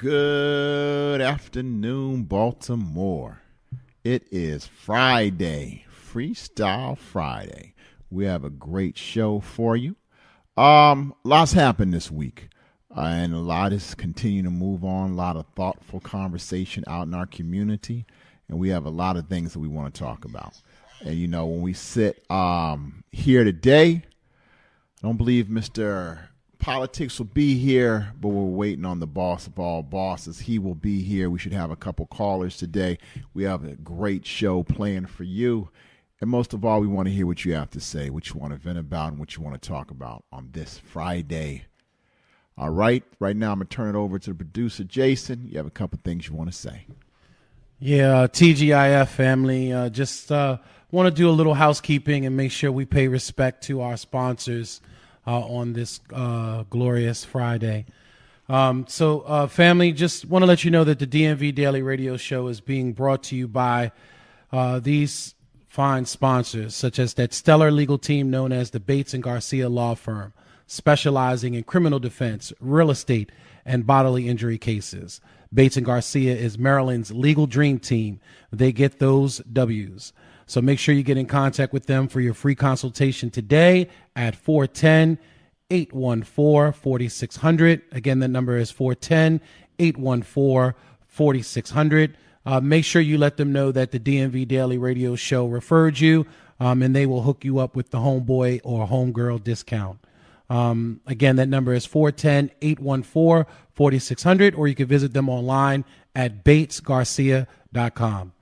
Good afternoon, Baltimore. It is Friday, Freestyle Friday. We have a great show for you. Lots happened this week, and a lot is continuing to move on. A lot of thoughtful conversation out in our community, and we have a lot of things that we want to talk about. And you know, when we sit here today, I don't believe Mr. Politics will be here, but we're waiting on the boss of all bosses. He will be here. We should have a couple callers today. We have a great show planned for you. And most of all, we want to hear what you have to say, what you want to vent about, and what you want to talk about on this Friday. All right. Right now, I'm going to turn it over to the producer, Jason. You have a couple things you want to say. Yeah, TGIF family, just want to do a little housekeeping and make sure we pay respect to our sponsors on this glorious Friday. So, family, just want to let you know that the DMV Daily Radio Show is being brought to you by these fine sponsors, such as that stellar legal team known as the Bates & Garcia Law Firm, specializing in criminal defense, real estate, and bodily injury cases. Bates & Garcia is Maryland's legal dream team. They get those W's. So make sure you get in contact with them for your free consultation today at 410-814-4600. Again, the number is 410-814-4600. Make sure you let them know that the DMV Daily Radio Show referred you, and they will hook you up with the homeboy or homegirl discount. Again, that number is 410-814-4600, or you can visit them online at batesgarcia.com.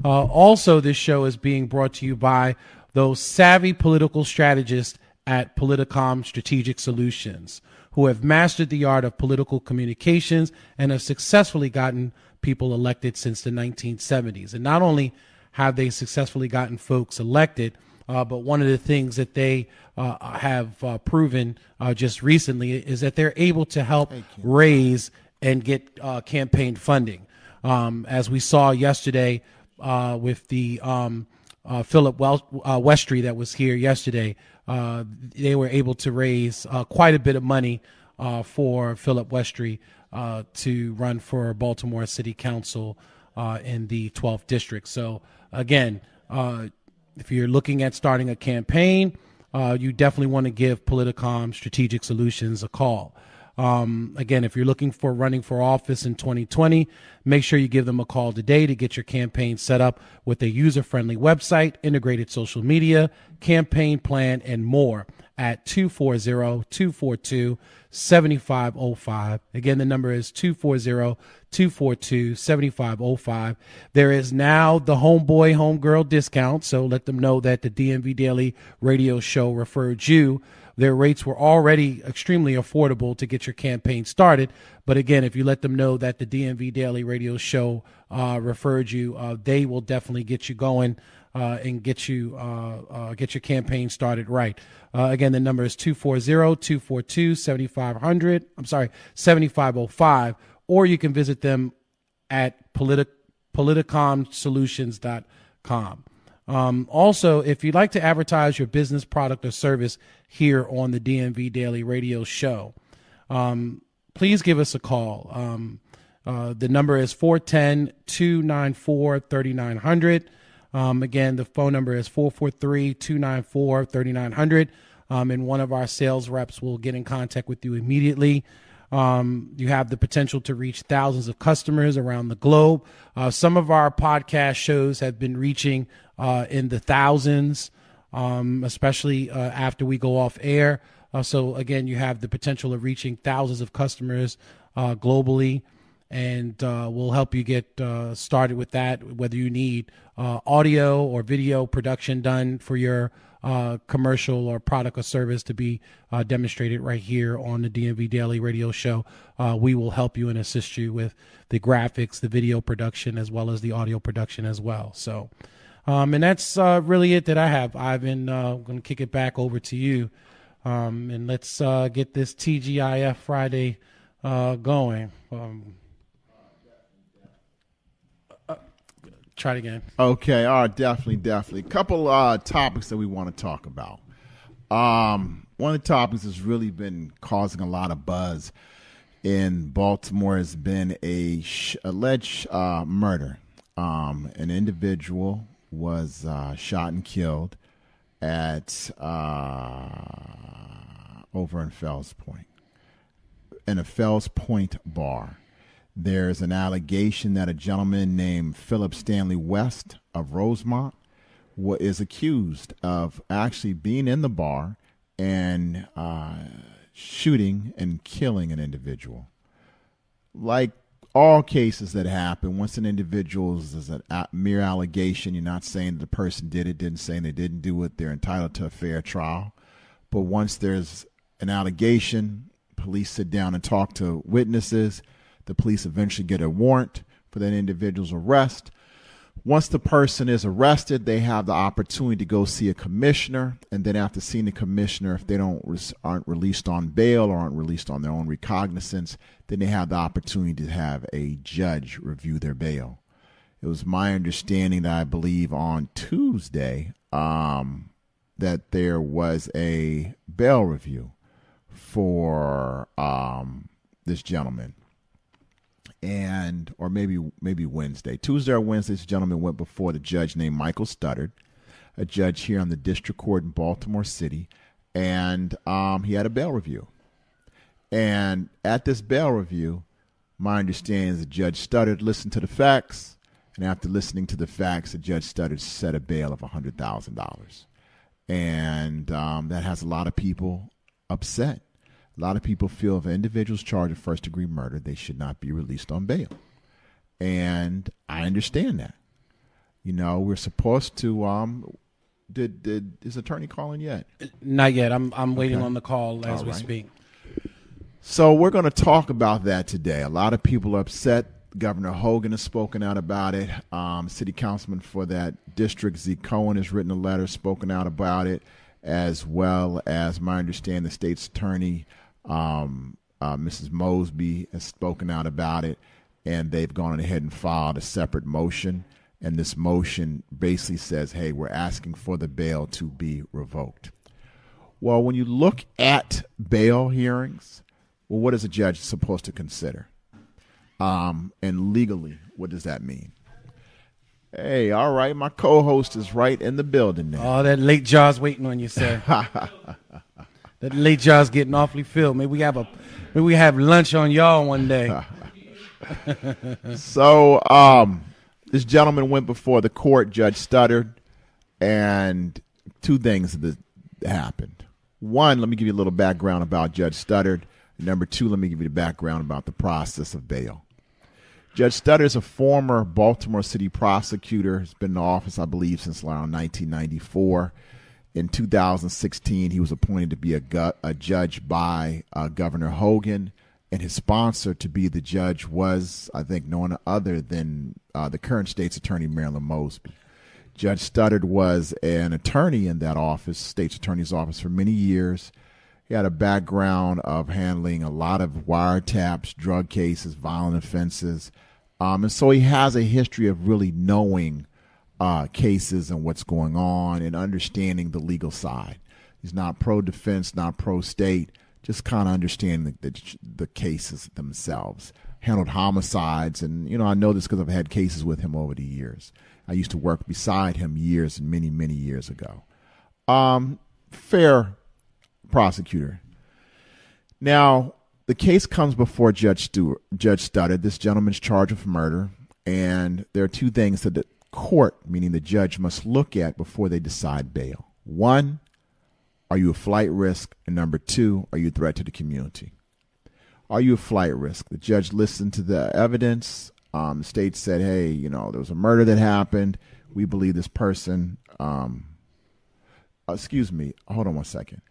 Also, this show is being brought to you by those savvy political strategists at Politicom Strategic Solutions, who have mastered the art of political communications and have successfully gotten people elected since the 1970s. And not only have they successfully gotten folks elected, but one of the things that they have proven just recently is that they're able to help raise and get campaign funding. As we saw yesterday with the Phillip Westry that was here yesterday, they were able to raise quite a bit of money for Phillip Westry to run for Baltimore City Council in the 12th District. So, again, if you're looking at starting a campaign, you definitely want to give Politicom Strategic Solutions a call. Again, if you're looking for running for office in 2020, make sure you give them a call today to get your campaign set up with a user-friendly website, integrated social media, campaign plan, and more at 240-242-7505. Again, the number is 240-242-7505. There is now the homeboy, homegirl discount, so let them know that the DMV Daily Radio Show referred you. Their rates were already extremely affordable to get your campaign started. But again, if you let them know that the DMV Daily Radio Show referred you, they will definitely get you going and get your campaign started right. Again, the number is 240-242-7500. I'm sorry, 7505. Or you can visit them at politicomsolutions.com. Also, if you'd like to advertise your business, product, or service here on the DMV Daily Radio Show, please give us a call. The number is 410-294-3900. Again, the phone number is 443-294-3900. And one of our sales reps will get in contact with you immediately. You have the potential to reach thousands of customers around the globe. Some of our podcast shows have been reaching in the thousands, especially after we go off air. So again, you have the potential of reaching thousands of customers globally, and we'll help you get started with that, whether you need audio or video production done for your commercial or product or service to be demonstrated right here on the DMV Daily Radio Show. We will help you and assist you with the graphics, the video production, as well as the audio production as well. So, and that's really it that I have. Ivan, I'm going to kick it back over to you. And let's get this TGIF Friday going. Try it again. Okay, all right, definitely. Couple topics that we want to talk about. One of the topics that's really been causing a lot of buzz in Baltimore has been a alleged murder. An individual was shot and killed at over in Fells Point, in a Fells Point bar. There's an allegation that a gentleman named Phillip West of Rosemont is accused of actually being in the bar and shooting and killing an individual. Like all cases that happen, once an individual is a mere allegation, you're not saying that the person did it, didn't say they didn't do it, they're entitled to a fair trial. But once there's an allegation, police sit down and talk to witnesses. The police eventually get a warrant for that individual's arrest. Once the person is arrested, they have the opportunity to go see a commissioner, and then after seeing the commissioner, if they aren't released on bail or aren't released on their own recognizance, then they have the opportunity to have a judge review their bail. It was my understanding that I believe on Tuesday that there was a bail review for this gentleman. Or maybe Wednesday. Tuesday or Wednesday, this gentleman went before the judge named Michael Studdard, a judge here on the district court in Baltimore City, and he had a bail review. And at this bail review, my understanding is that Judge Studdard listened to the facts, and after listening to the facts, the Judge Studdard set a bail of $100,000. And that has a lot of people upset. A lot of people feel if an individual is charged with first-degree murder, they should not be released on bail. And I understand that. You know, we're supposed to did is attorney calling yet? Not yet. I'm waiting on the call as we speak. So we're going to talk about that today. A lot of people are upset. Governor Hogan has spoken out about it. City councilman for that district, Z. Cohen, has written a letter, spoken out about it, as well as my understanding, the state's attorney, Mrs. Mosby, has spoken out about it, and they've gone ahead and filed a separate motion. And this motion basically says, hey, we're asking for the bail to be revoked. Well, when you look at bail hearings, well, what is a judge supposed to consider? And legally, what does that mean? Hey, all right, my co-host is right in the building now. Oh, that late jaw's waiting on you, sir. That late jaw's getting awfully filled. Maybe we have lunch on y'all one day. So, this gentleman went before the court, Judge Studdard, and two things that happened. One, let me give you a little background about Judge Studdard. Number two, let me give you the background about the process of bail. Judge Studdard is a former Baltimore City prosecutor. He's been in office, I believe, since around 1994. In 2016, he was appointed to be a judge by Governor Hogan, and his sponsor to be the judge was, I think, no one other than the current state's attorney, Marilyn Mosby. Judge Studdard was an attorney in that office, state's attorney's office, for many years. He had a background of handling a lot of wiretaps, drug cases, violent offenses. And so he has a history of really knowing cases and what's going on and understanding the legal side. He's not pro-defense, not pro-state, just kind of understanding the cases themselves. Handled homicides, and, you know, I know this because I've had cases with him over the years. I used to work beside him years and many, many years ago. Fair prosecutor. Now, the case comes before Judge Studdard. This gentleman's charged with murder, and there are two things that the court, meaning the judge, must look at before they decide bail. One, are you a flight risk? And number two, are you a threat to the community? Are you a flight risk? The judge listened to the evidence. The state said, hey, you know, there was a murder that happened. We believe this person, excuse me, hold on one second.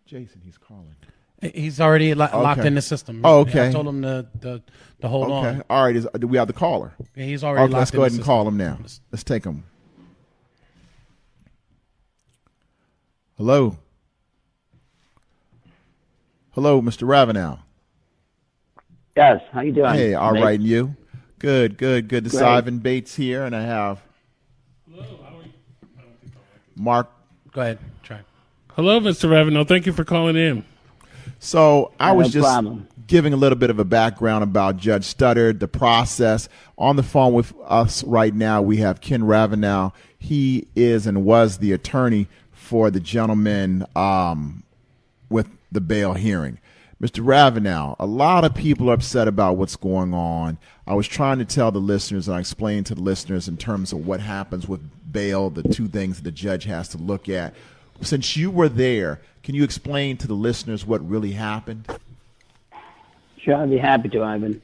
Jason, he's calling. He's already locked in the system. Oh, okay. I told him to hold on. Okay. All right. Do we have the caller? Yeah, he's already locked in the system. Let's go ahead and call him now. Let's take him. Hello. Hello, Mr. Ravenell. Yes. How you doing? Hey, all right, and you? Good. This is Ivan Bates here, and I have Mark. Go ahead. Try. Hello, Mr. Ravenell. Thank you for calling in. So I was no just problem. giving a little bit of a background about Judge Studdard, the process. On the phone with us right now, we have Ken Ravenell. He is and was the attorney for the gentleman with the bail hearing. Mr. Ravenell, a lot of people are upset about what's going on. I was trying to tell the listeners, and I explained to the listeners in terms of what happens with bail, the two things that the judge has to look at. Since you were there, can you explain to the listeners what really happened? Sure, I'd be happy to, Ivan.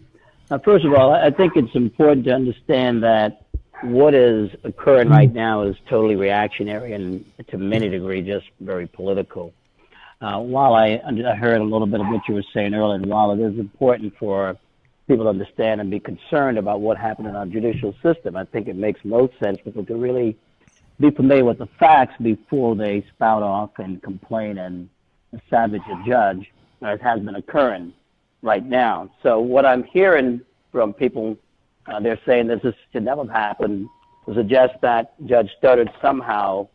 First of all, I think it's important to understand that what is occurring right now is totally reactionary and to many degree just very political. While I heard a little bit of what you were saying earlier, and while it is important for people to understand and be concerned about what happened in our judicial system, I think it makes most sense for people to really be familiar with the facts before they spout off and complain and savage a judge, as has been occurring right now. So what I'm hearing from people, they're saying that this should never happen, to suggest that Judge Studdard somehow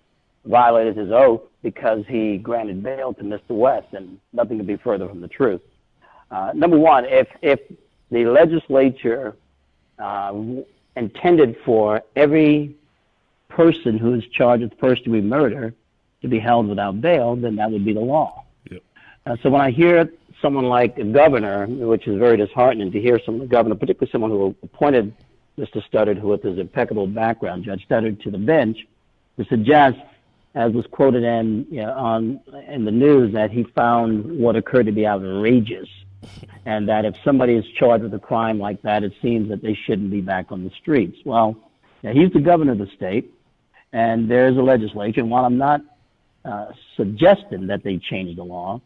violated his oath because he granted bail to Mr. West, and nothing could be further from the truth. Number one, if the legislature intended for every person who is charged with first-degree murder to be held without bail, then that would be the law. Yep. So when I hear someone like a governor, which is very disheartening to hear some governor, particularly someone who appointed Mr. Studdard, who with his impeccable background, Judge Studdard, to the bench, to suggest, as was quoted in the news, that he found what occurred to be outrageous, and that if somebody is charged with a crime like that, it seems that they shouldn't be back on the streets. Well, he's the governor of the state, and there is a legislature, and while I'm not suggesting that they change the law,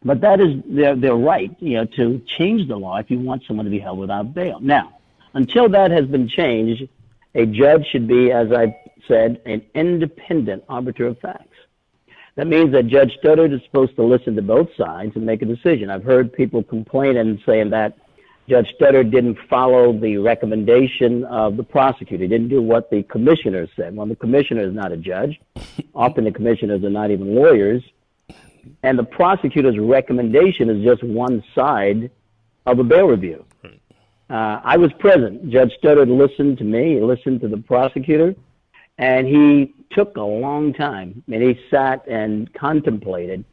but that is their right, to change the law if you want someone to be held without bail. Now, until that has been changed, a judge should be, as I said, an independent arbiter of facts. That means that Judge Studdard is supposed to listen to both sides and make a decision. I've heard people complain and saying that Judge Studdard didn't follow the recommendation of the prosecutor. He didn't do what the commissioner said. Well, the commissioner is not a judge. Often the commissioners are not even lawyers. And the prosecutor's recommendation is just one side of a bail review. I was present. Judge Studdard listened to me. He listened to the prosecutor. And he took a long time. And he sat and contemplated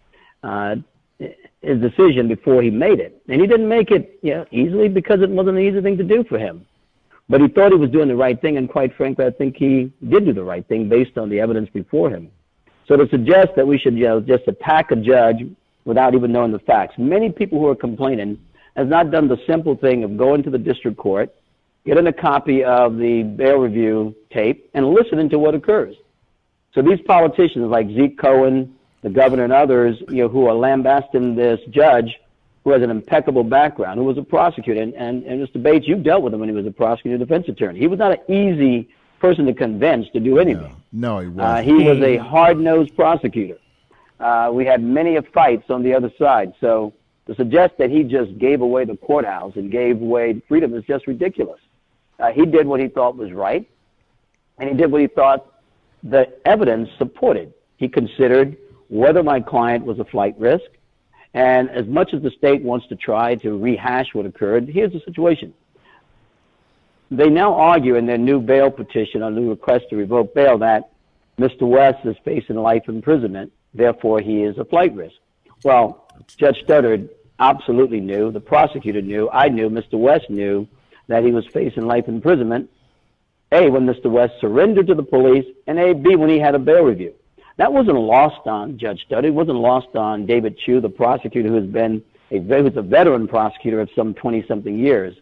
his decision before he made it. And he didn't make it easily, because it wasn't an easy thing to do for him. But he thought he was doing the right thing. And quite frankly, I think he did do the right thing based on the evidence before him. So to suggest that we should just attack a judge without even knowing the facts. Many people who are complaining has not done the simple thing of going to the district court, getting a copy of the bail review tape, and listening to what occurs. So these politicians like Zeke Cohen, the governor, and others, who are lambasting this judge who has an impeccable background, who was a prosecutor, and Mr. Bates, you dealt with him when he was a prosecutor defense attorney. He was not an easy person to convince to do anything. No, he wasn't. He was a hard-nosed prosecutor. We had many fights on the other side. So to suggest that he just gave away the courthouse and gave away freedom is just ridiculous. He did what he thought was right, and he did what he thought the evidence supported. He considered whether my client was a flight risk, and as much as the state wants to try to rehash what occurred, here's the situation. They now argue in their new bail petition, on new request to revoke bail, that Mr. West is facing life imprisonment, therefore he is a flight risk. Well, Judge Studdard absolutely knew, the prosecutor knew, I knew, Mr. West knew that he was facing life imprisonment, A, when Mr. West surrendered to the police, and A, B, when he had a bail review. That wasn't lost on Judge Studdard. It wasn't lost on David Chu, the prosecutor who's been who's a veteran prosecutor of some 20-something years.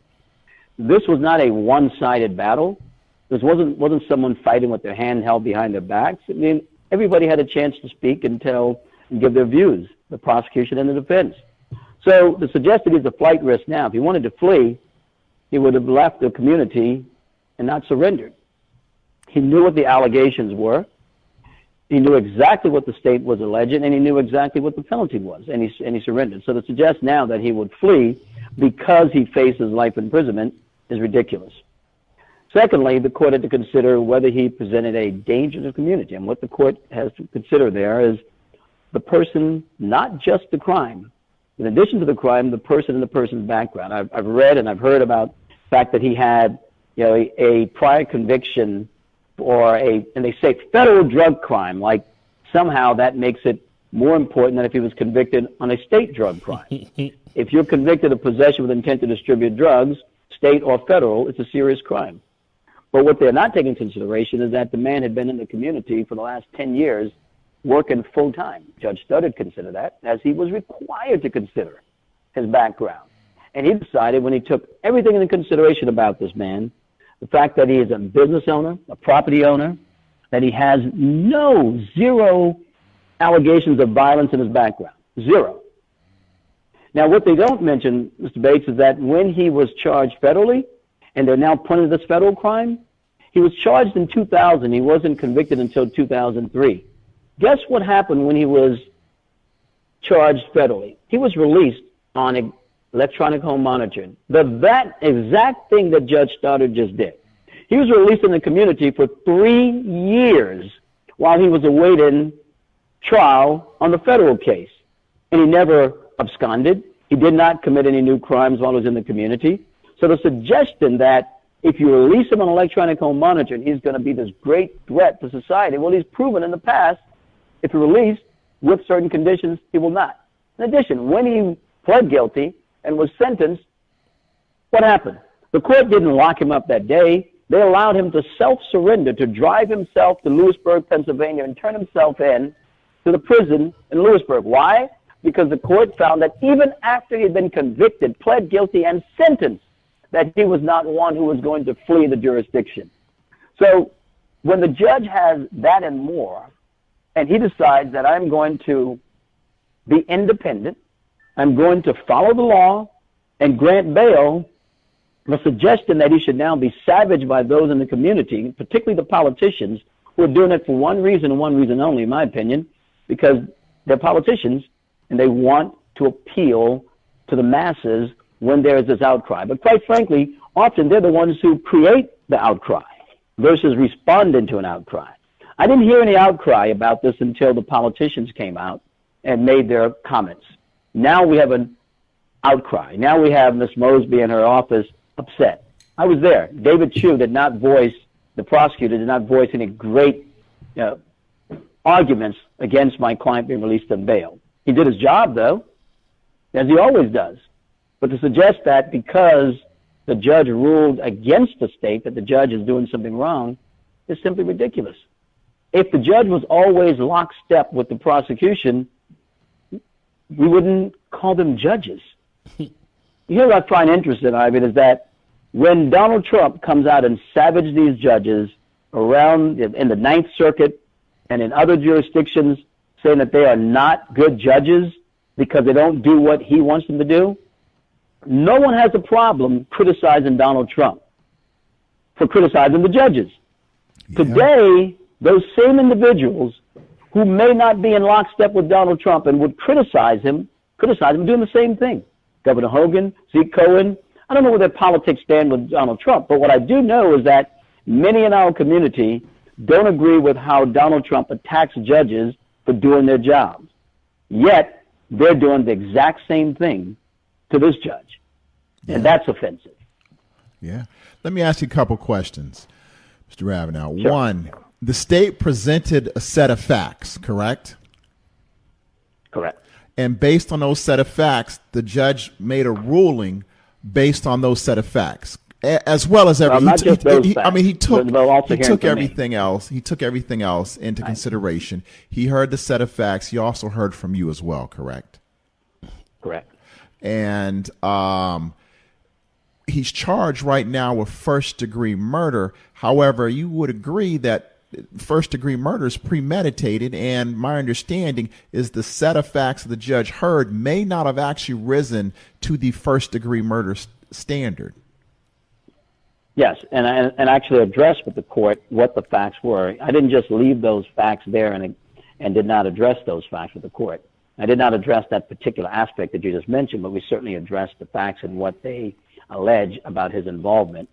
This was not a one-sided battle. This wasn't someone fighting with their hand held behind their backs. I mean, everybody had a chance to speak and give their views, the prosecution and the defense. So to suggest that he's a flight risk now, if he wanted to flee, he would have left the community and not surrendered. He knew what the allegations were. He knew exactly what the state was alleging, and he knew exactly what the penalty was, and he surrendered. So to suggest now that he would flee because he faces life imprisonment is ridiculous. Secondly, the court had to consider whether he presented a danger to the community. And what the court has to consider there is the person, not just the crime, in addition to the crime, the person and the person's background. I've read and I've heard about the fact that he had, a prior conviction for and they say federal drug crime, like somehow that makes it more important than if he was convicted on a state drug crime. If you're convicted of possession with intent to distribute drugs, state or federal, it's a serious crime. But what they're not taking into consideration is that the man had been in the community for the last 10 years working full-time. Judge Studdard considered that, as he was required to consider his background. And he decided, when he took everything into consideration about this man, the fact that he is a business owner, a property owner, that he has zero allegations of violence in his background. Zero. Now, what they don't mention, Mr. Bates, is that when he was charged federally, and they're now punting this federal crime, he was charged in 2000. He wasn't convicted until 2003. Guess what happened when he was charged federally? He was released on electronic home monitoring. That exact thing that Judge Stoddard just did. He was released in the community for 3 years while he was awaiting trial on the federal case. And he never absconded. He did not commit any new crimes while he was in the community. So the suggestion that if you release him on electronic home monitoring, he's going to be this great threat to society. Well, he's proven in the past, if released with certain conditions, he will not. In addition, when he pled guilty and was sentenced, what happened? The court didn't lock him up that day. They allowed him to self-surrender, to drive himself to Lewisburg, Pennsylvania, and turn himself in to the prison in Lewisburg. Why? Because the court found that even after he had been convicted, pled guilty, and sentenced, that he was not one who was going to flee the jurisdiction. So when the judge has that and more, and he decides that I'm going to be independent, I'm going to follow the law and grant bail, the suggestion that he should now be savaged by those in the community, particularly the politicians, who are doing it for one reason and one reason only, in my opinion, because they're politicians and they want to appeal to the masses when there is this outcry. But quite frankly, often they're the ones who create the outcry versus responding to an outcry. I didn't hear any outcry about this until the politicians came out and made their comments. Now we have an outcry. Now we have Ms. Mosby in her office upset. I was there. David Chu did not voice, the prosecutor did not voice any great arguments against my client being released on bail. He did his job, though, as he always does. But to suggest that because the judge ruled against the state that the judge is doing something wrong is simply ridiculous. If the judge was always lockstep with the prosecution, we wouldn't call them judges. Here what I find interesting, Ivan, is that when Donald Trump comes out and savages these judges around in the Ninth Circuit and in other jurisdictions, saying that they are not good judges because they don't do what he wants them to do, no one has a problem criticizing Donald Trump for criticizing the judges. Yeah. Today, those same individuals who may not be in lockstep with Donald Trump and would criticize him doing the same thing. Governor Hogan, Zeke Cohen, I don't know where their politics stand with Donald Trump, but what I do know is that many in our community don't agree with how Donald Trump attacks judges for doing their jobs. Yet, they're doing the exact same thing to this judge. Yeah. And that's offensive. Yeah. Let me ask you a couple questions, Mr. Ravenell. Sure. One, the state presented a set of facts, correct? Correct. And based on those set of facts, the judge made a ruling based on those set of facts, as well as everything. He took everything else. He took everything else into consideration. He heard the set of facts. He also heard from you as well, correct? Correct. And he's charged right now with first-degree murder. However, you would agree that first-degree murder is premeditated, and my understanding is the set of facts the judge heard may not have actually risen to the first-degree murder standard. Yes, and actually addressed with the court what the facts were. I didn't just leave those facts there and did not address those facts with the court. I did not address that particular aspect that you just mentioned, but we certainly addressed the facts and what they allege about his involvement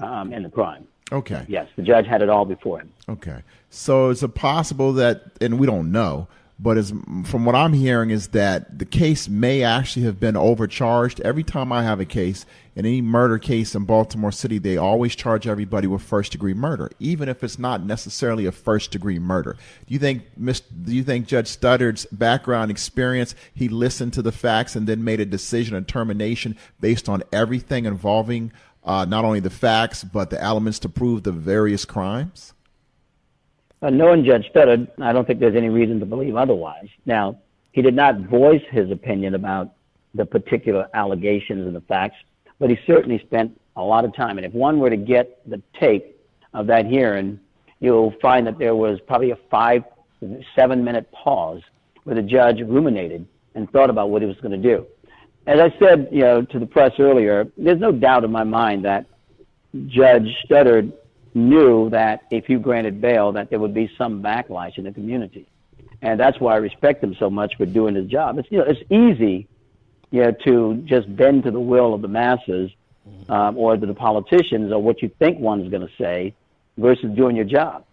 in the crime. Okay. Yes, the judge had it all before him. Okay. So is it possible that, and we don't know, but from what I'm hearing is that the case may actually have been overcharged. Every time I have a case, in any murder case in Baltimore City, they always charge everybody with first-degree murder, even if it's not necessarily a first-degree murder. Do you think Judge Studdard's background experience, he listened to the facts and then made a decision, a determination based on everything involving not only the facts but the elements to prove the various crimes? Knowing Judge Studdard, I don't think there's any reason to believe otherwise. Now, he did not voice his opinion about the particular allegations and the facts, but he certainly spent a lot of time. And if one were to get the tape of that hearing, you'll find that there was probably a 5 to 7 minute pause where the judge ruminated and thought about what he was going to do. As I said, to the press earlier, there's no doubt in my mind that Judge Studdard knew that if you granted bail, that there would be some backlash in the community. And that's why I respect him so much for doing his job. It's easy to just bend to the will of the masses or to the politicians or what you think one's going to say versus doing your job.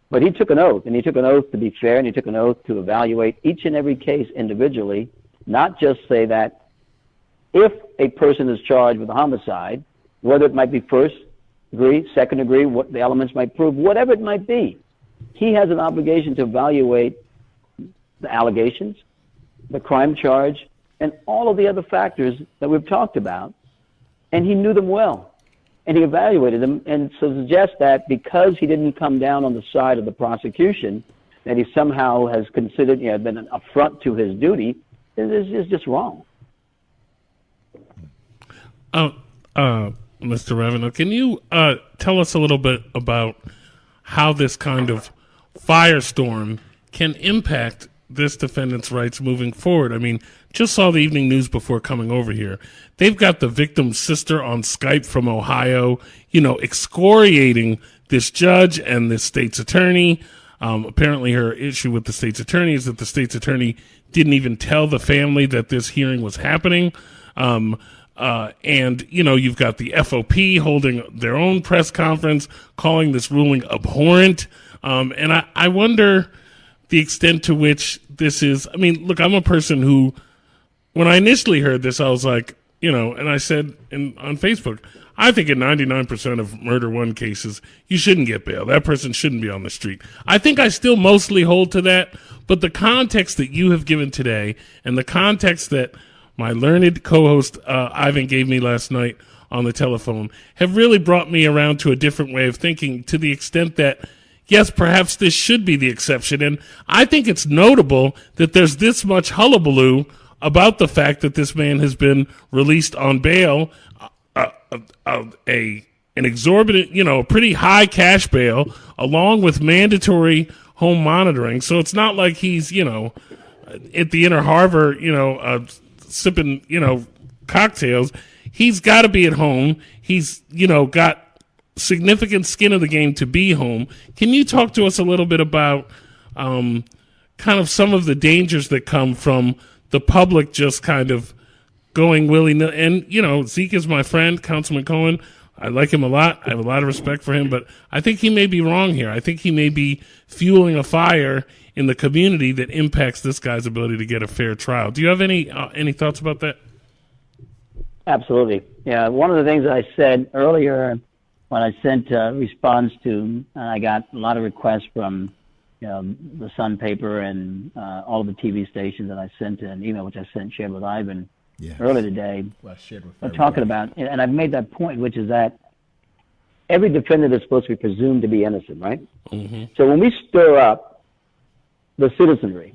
But he took an oath, and he took an oath to be fair, and he took an oath to evaluate each and every case individually, not just say that if a person is charged with a homicide, whether it might be first degree, second degree, what the elements might prove, whatever it might be, he has an obligation to evaluate the allegations, the crime charge, and all of the other factors that we've talked about, and he knew them well, and he evaluated them, and so suggest that because he didn't come down on the side of the prosecution, that he somehow has considered, been an affront to his duty, is just wrong. Mr. Ravenell, can you tell us a little bit about how this kind of firestorm can impact this defendant's rights moving forward? I mean, just saw the evening news before coming over here. They've got the victim's sister on Skype from Ohio, excoriating this judge and this state's attorney. Apparently her issue with the state's attorney is that the state's attorney didn't even tell the family that this hearing was happening. And, you've got the FOP holding their own press conference, calling this ruling abhorrent. And I wonder the extent to which this is. I mean, look, I'm a person who, when I initially heard this, I was like, and I said on Facebook, I think in 99% of murder one cases, you shouldn't get bail. That person shouldn't be on the street. I think I still mostly hold to that. But the context that you have given today and the context that my learned co-host Ivan gave me last night on the telephone have really brought me around to a different way of thinking, to the extent that, yes, perhaps this should be the exception. And I think it's notable that there's this much hullabaloo about the fact that this man has been released on bail, an exorbitant, a pretty high cash bail, along with mandatory home monitoring. So it's not like he's, at the Inner Harbor, sipping, cocktails. He's got to be at home. He's, got significant skin of the game to be home. Can you talk to us a little bit about kind of some of the dangers that come from the public just kind of going willy-nilly? And, Zeke is my friend, Councilman Cohen. I like him a lot. I have a lot of respect for him, but I think he may be wrong here. I think he may be fueling a fire in the community that impacts this guy's ability to get a fair trial. Do you have any thoughts about that? Absolutely. Yeah, one of the things that I said earlier when I sent a response to, I got a lot of requests from the Sun paper and all of the TV stations, and I sent an email which I shared with Ivan earlier today. Well, shared with talking about, and I've made that point, which is that every defendant is supposed to be presumed to be innocent, right? Mm-hmm. So when we stir up the citizenry,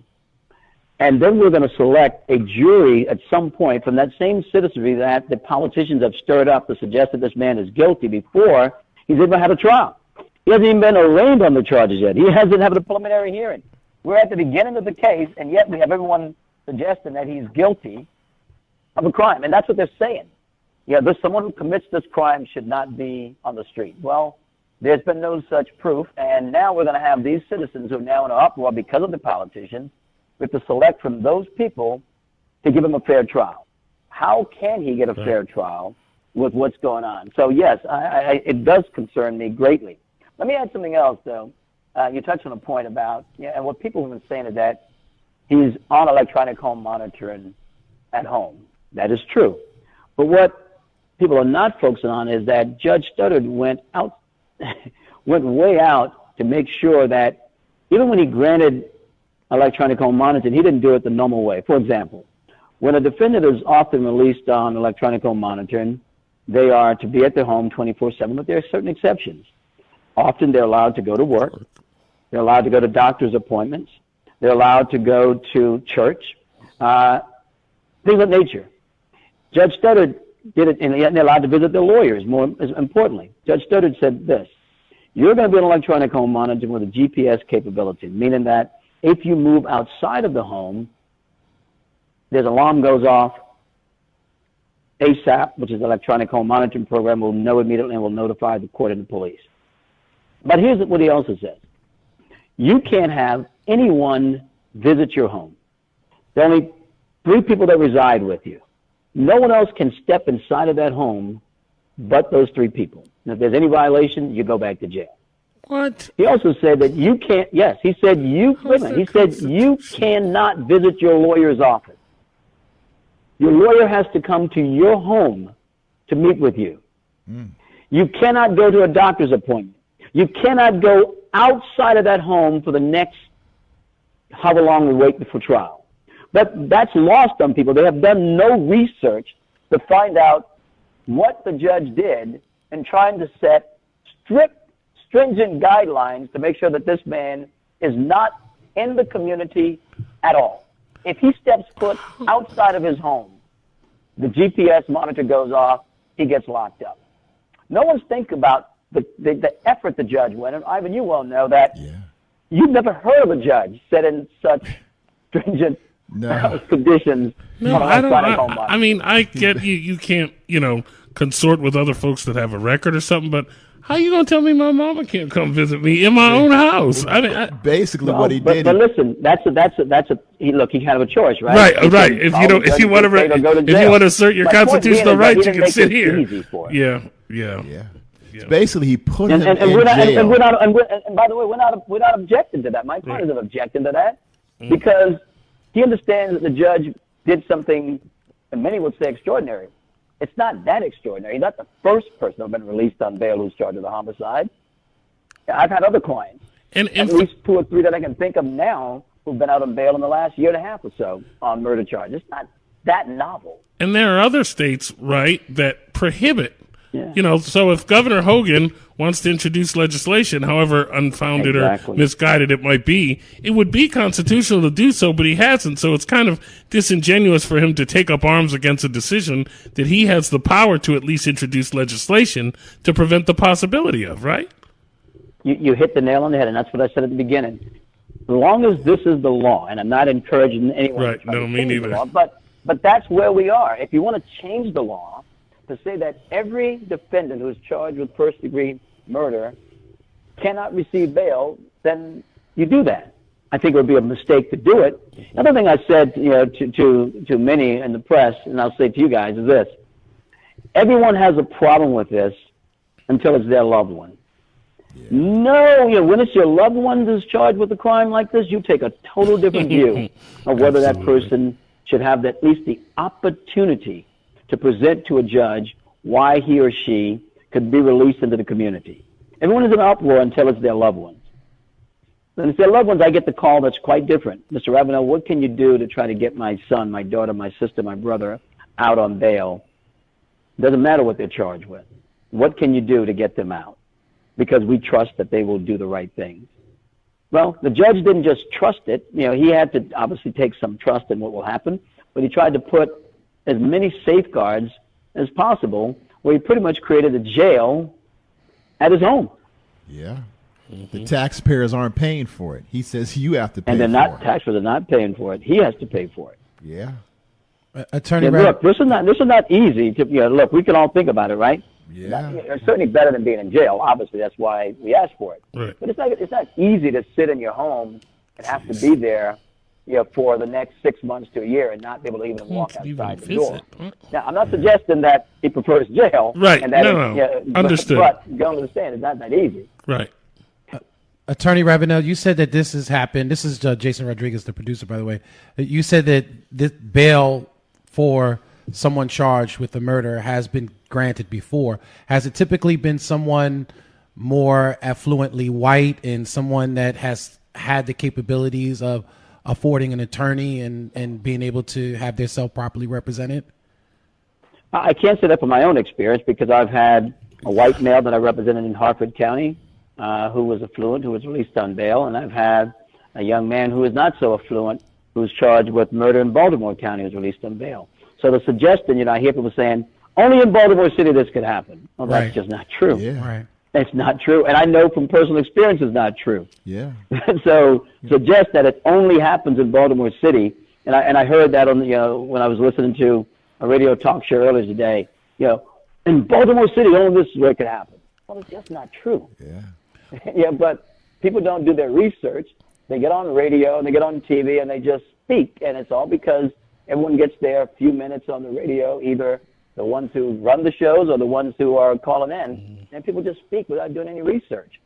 and then we're going to select a jury at some point from that same citizenry that the politicians have stirred up to suggest that this man is guilty before he's even had a trial. He hasn't even been arraigned on the charges yet. He hasn't had a preliminary hearing. We're at the beginning of the case, and yet we have everyone suggesting that he's guilty of a crime, and that's what they're saying. There's someone who commits this crime should not be on the street. Well, there's been no such proof, and now we're going to have these citizens who are now in an uproar because of the politicians. We have to select from those people to give him a fair trial. How can he get a fair trial with what's going on? So, yes, it does concern me greatly. Let me add something else, though. You touched on a point about, and what people have been saying is that he's on electronic home monitoring at home. That is true. But what people are not focusing on is that Judge Studdard went way out to make sure that even when he granted electronic home monitoring, he didn't do it the normal way. For example, when a defendant is often released on electronic home monitoring, they are to be at their home 24/7, but there are certain exceptions. Often they're allowed to go to work. They're allowed to go to doctor's appointments. They're allowed to go to church, things of nature. Judge Studdard did it, and they're allowed to visit their lawyers, more importantly. Judge Studdard said this: you're going to be an electronic home monitoring with a GPS capability, meaning that if you move outside of the home, there's alarm goes off, ASAP, which is the electronic home monitoring program, will know immediately and will notify the court and the police. But here's what he also says. You can't have anyone visit your home. There are only 3 people that reside with you. No one else can step inside of that home but those 3 people. And if there's any violation, you go back to jail. What? He also said that you can't, yes, he said you cannot visit your lawyer's office. Your lawyer has to come to your home to meet with you. You cannot go to a doctor's appointment. You cannot go outside of that home for the next however long we wait for trial. But that's lost on people. They have done no research to find out what the judge did in trying to set stringent guidelines to make sure that this man is not in the community at all. If he steps foot outside of his home, the GPS monitor goes off, he gets locked up. No one's thinking about the effort the judge went. And Ivan, you well know that you've never heard of a judge set in such stringent conditions. No, I don't. I mean, I get you can't, consort with other folks that have a record or something, but how you gonna tell me my mama can't come visit me in my own house? I mean, basically what he did. But listen, that's a. He can have a choice, right? Right. If you want to assert your constitutional rights, you can sit here. Yeah. Basically, he put him in jail. And by the way, we're not objecting to that. My client isn't objecting to that because he understands that the judge did something, and many would say extraordinary. It's not that extraordinary. He's not the first person who's been released on bail who's charged with a homicide. I've had other clients, at least 2 or 3 that I can think of now, who've been out on bail in the last year and a half or so on murder charges. It's not that novel. And there are other states, right, that prohibit. So if Governor Hogan wants to introduce legislation, however unfounded or misguided it might be, it would be constitutional to do so, but he hasn't. So it's kind of disingenuous for him to take up arms against a decision that he has the power to at least introduce legislation to prevent the possibility of, right? You hit the nail on the head, and that's what I said at the beginning. As long as this is the law, and I'm not encouraging anyone to try to change the law, but that's where we are. If you want to change the law, to say that every defendant who is charged with first-degree murder cannot receive bail, then you do that. I think it would be a mistake to do it. Another thing I said, to many in the press, and I'll say to you guys, is this: everyone has a problem with this until it's their loved one. No, when it's your loved one that's charged with a crime like this, you take a total different view of whether that person should have at least the opportunity to present to a judge why he or she could be released into the community. Everyone is in an uproar until it's their loved ones. When it's their loved ones, I get the call that's quite different. Mr. Ravenell, what can you do to try to get my son, my daughter, my sister, my brother out on bail? Doesn't matter what they're charged with. What can you do to get them out? Because we trust that they will do the right things. Well, the judge didn't just trust it. He had to obviously take some trust in what will happen, but he tried to put as many safeguards as possible, where he pretty much created a jail at his home. Yeah. The taxpayers aren't paying for it. He says you have to pay for it. And taxpayers are not paying for it. He has to pay for it. Yeah. Attorney look, this is not easy to look, we can all think about it, right? Yeah. It's certainly better than being in jail. Obviously, that's why we ask for it. Right. But it's not easy to sit in your home and have to be there for the next 6 months to a year and not be able to even walk outside the door. Now, I'm not suggesting that he prefers jail. Right. And that Understood. But you don't understand, it's not that easy. Right. Attorney Ravenell, you said that this has happened. This is Jason Rodriguez, the producer, by the way. You said that this bail for someone charged with a murder has been granted before. Has it typically been someone more affluently white and someone that has had the capabilities of affording an attorney and being able to have their self properly represented? I can't say that from my own experience because I've had a white male that I represented in Hartford County who was affluent, who was released on bail, and I've had a young man who is not so affluent, who's charged with murder in Baltimore County, who's released on bail. So the suggestion, I hear people saying, only in Baltimore City this could happen. Well, that's just not true. Yeah. Right. It's not true, and I know from personal experience it's not true. Yeah. So suggest that it only happens in Baltimore City, and I heard that on when I was listening to a radio talk show earlier today. In Baltimore City, only this is where it could happen. Well, it's just not true. Yeah. Yeah, but people don't do their research. They get on the radio and they get on TV and they just speak, and it's all because everyone gets their few minutes on the radio, either the ones who run the shows or the ones who are calling in, and people just speak without doing any research.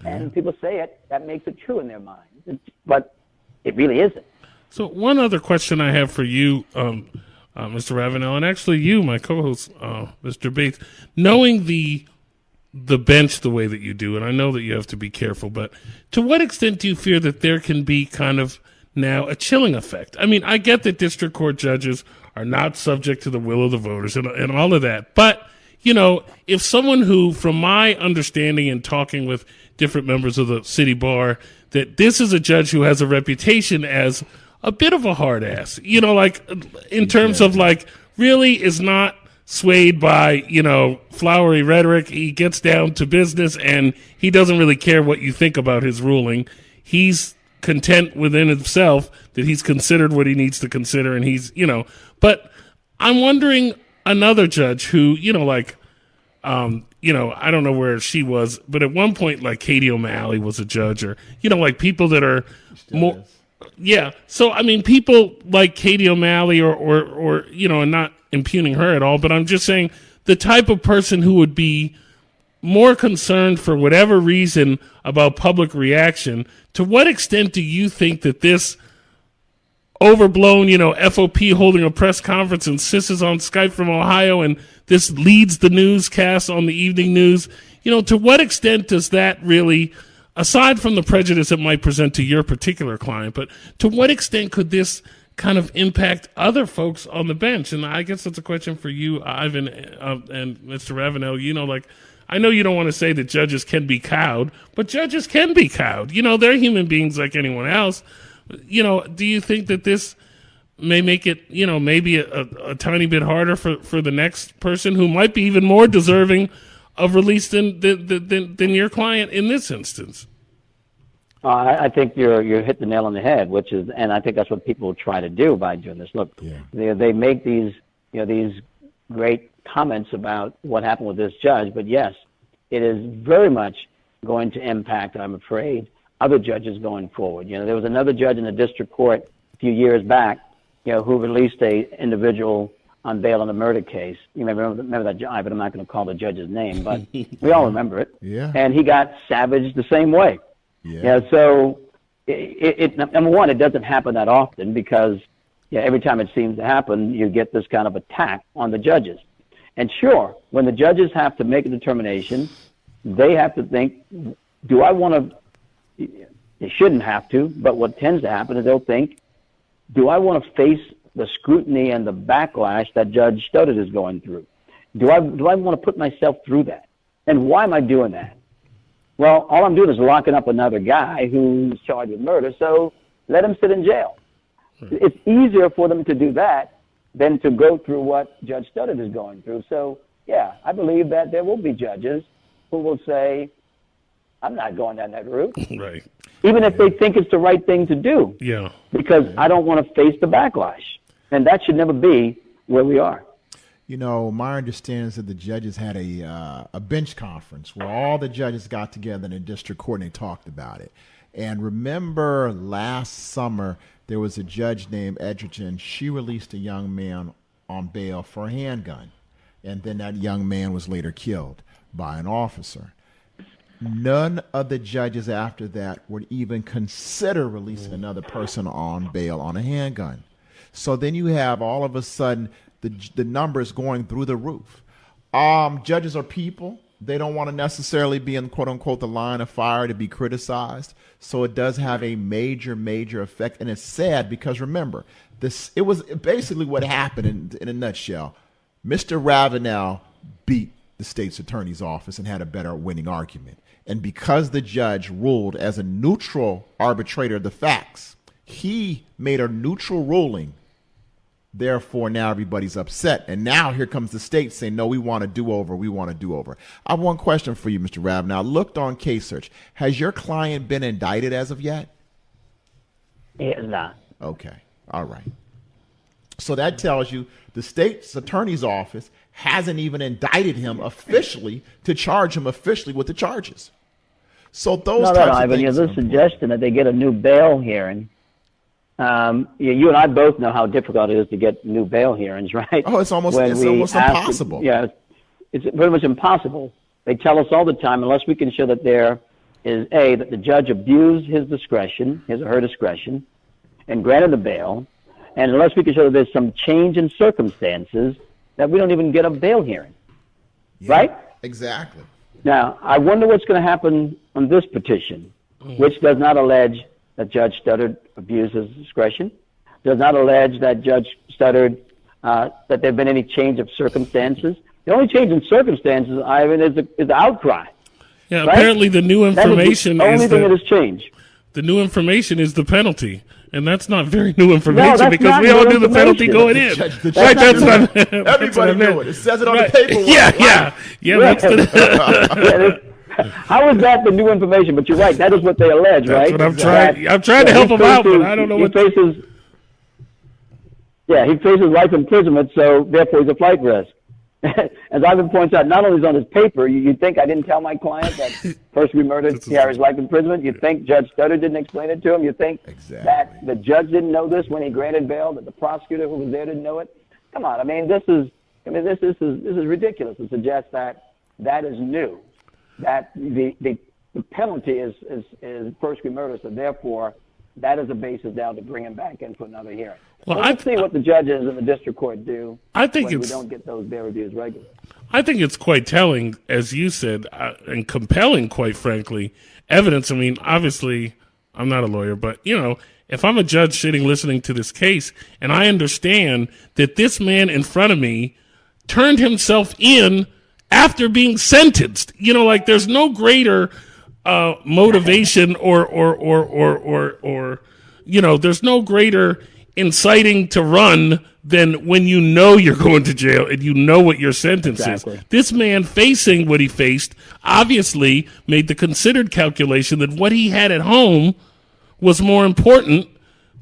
And people say it, that makes it true in their minds. But it really isn't. So one other question I have for you, Mr. Ravenell, and actually you, my co-host, Mr. Bates, knowing the bench the way that you do, and I know that you have to be careful, but to what extent do you fear that there can be kind of now a chilling effect? I mean, I get that district court judges are not subject to the will of the voters and all of that, but, if someone who, from my understanding and talking with different members of the city bar, that this is a judge who has a reputation as a bit of a hard ass, in terms of really is not swayed by, flowery rhetoric. He gets down to business and he doesn't really care what you think about his ruling. He's content within himself that he's considered what he needs to consider, and he's, but I'm wondering another judge who, I don't know where she was, but at one point, Katie O'Malley was a judge, or, people that are more, yeah. So, I mean, people like Katie O'Malley or, and not impugning her at all, but I'm just saying the type of person who would be more concerned for whatever reason about public reaction. To what extent do you think that this overblown, FOP holding a press conference and Sis is on Skype from Ohio and this leads the newscast on the evening news, to what extent does that really, aside from the prejudice it might present to your particular client, but to what extent could this kind of impact other folks on the bench? And I guess that's a question for you, Ivan, and Mr. Ravenell. I know you don't want to say that judges can be cowed, but judges can be cowed. They're human beings like anyone else. Do you think that this may make it, maybe a tiny bit harder for the next person who might be even more deserving of release than your client in this instance? I think you're hit the nail on the head, and I think that's what people try to do by doing this. Look, they make these great comments about what happened with this judge, but yes, it is very much going to impact, I'm afraid, other judges going forward. There was another judge in the district court a few years back, who released a individual on bail in a murder case. You may remember that judge, but I'm not going to call the judge's name, but we all remember it. Yeah. And he got savaged the same way. Yeah. So it number one, it doesn't happen that often because every time it seems to happen, you get this kind of attack on the judges. And sure, when the judges have to make a determination, they have to think, do I want to, they shouldn't have to, but what tends to happen is they'll think, do I want to face the scrutiny and the backlash that Judge Stoddard is going through? Do I want to put myself through that? And why am I doing that? Well, all I'm doing is locking up another guy who's charged with murder, so let him sit in jail. It's easier for them to do that than to go through what Judge Stoddard is going through. So, I believe that there will be judges who will say, I'm not going down that route. Right. Even if they think it's the right thing to do. Yeah. Because I don't want to face the backlash. And that should never be where we are. My understanding is that the judges had a bench conference where all the judges got together in the district court and they talked about it. And remember last summer, there was a judge named Edgerton. She released a young man on bail for a handgun. And then that young man was later killed by an officer. None of the judges after that would even consider releasing another person on bail on a handgun. So then you have all of a sudden the numbers going through the roof. Judges are people. They don't want to necessarily be in, quote unquote, the line of fire to be criticized. So it does have a major, major effect. And it's sad because, remember, it was basically what happened in a nutshell. Mr. Ravenell beat the state's attorney's office and had a better winning argument. And because the judge ruled as a neutral arbitrator of the facts, he made a neutral ruling. Therefore, now everybody's upset. And now here comes the state saying, no, we want a do-over. We want a do-over. I have one question for you, Mr. Ravenell. I looked on Case Search. Has your client been indicted as of yet? He has not. Okay. All right. So that tells you the state's attorney's office hasn't even indicted him officially to charge him officially with the charges. So those No, types of Ivan, things there's a suggestion that they get a new bail hearing. You and I both know how difficult it is to get new bail hearings, right? Oh, it's almost impossible. It's pretty much impossible. They tell us all the time, unless we can show that there is, A, that the judge abused his discretion, his or her discretion, and granted the bail, and unless we can show that there's some change in circumstances, that we don't even get a bail hearing, right? Exactly. Now, I wonder what's going to happen on this petition, which does not allege that Judge Studdard abused his discretion, does not allege that Judge Studdard, that there have been any change of circumstances. The only change in circumstances, Ivan, is the outcry. Yeah, right? Apparently the new information the only thing that has changed. The new information is the penalty. And that's not very new information that's because not we all new knew the penalty going in. That's what everybody knew it. It says it on the paperwork. Yeah. That's How is that the new information? But you're right. That is what they allege, right? What I'm trying to help him out, but I don't know what. He faces life imprisonment, so therefore he's a flight risk. As Ivan points out, not only is it on his paper, you'd think I didn't tell my client that first we murdered, he carries life imprisonment. You think Judge Studdard didn't explain it to him. You think that the judge didn't know this when he granted bail, that the prosecutor who was there didn't know it. Come on, this is ridiculous to suggest that is new. That the penalty is first degree murder, so therefore that is a basis now to bring him back in for another hearing. Well, let's see what the judges in the district court do. I think when we don't get those bail reviews regularly. I think it's quite telling, as you said, and compelling, quite frankly, evidence. I mean, obviously, I'm not a lawyer, but if I'm a judge sitting listening to this case, and I understand that this man in front of me turned himself in after being sentenced, there's no greater motivation or there's no greater inciting to run than when you're going to jail and you know what your sentence is. This man, facing what he faced, obviously made the considered calculation that what he had at home was more important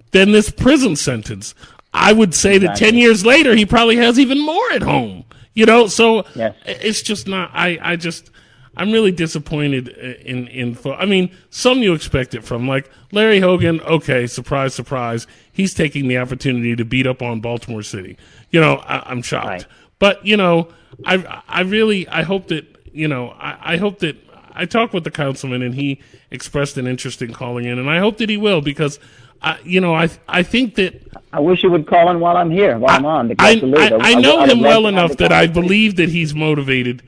than this prison sentence. I would say that 10 years later, he probably has even more at home. So it's just not. I'm really disappointed in. I mean, some you expect it from, like Larry Hogan. Okay, surprise, surprise. He's taking the opportunity to beat up on Baltimore City. I'm shocked. Right. But I hope that I hope that I talked with the councilman and he expressed an interest in calling in, and I hope that he will because. I think that I wish you would call in while I'm here, while I'm on. I know him well enough that I believe that he's motivated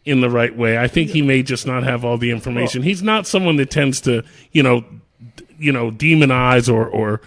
in the right way. I think he may just not have all the information. He's not someone that tends to, demonize or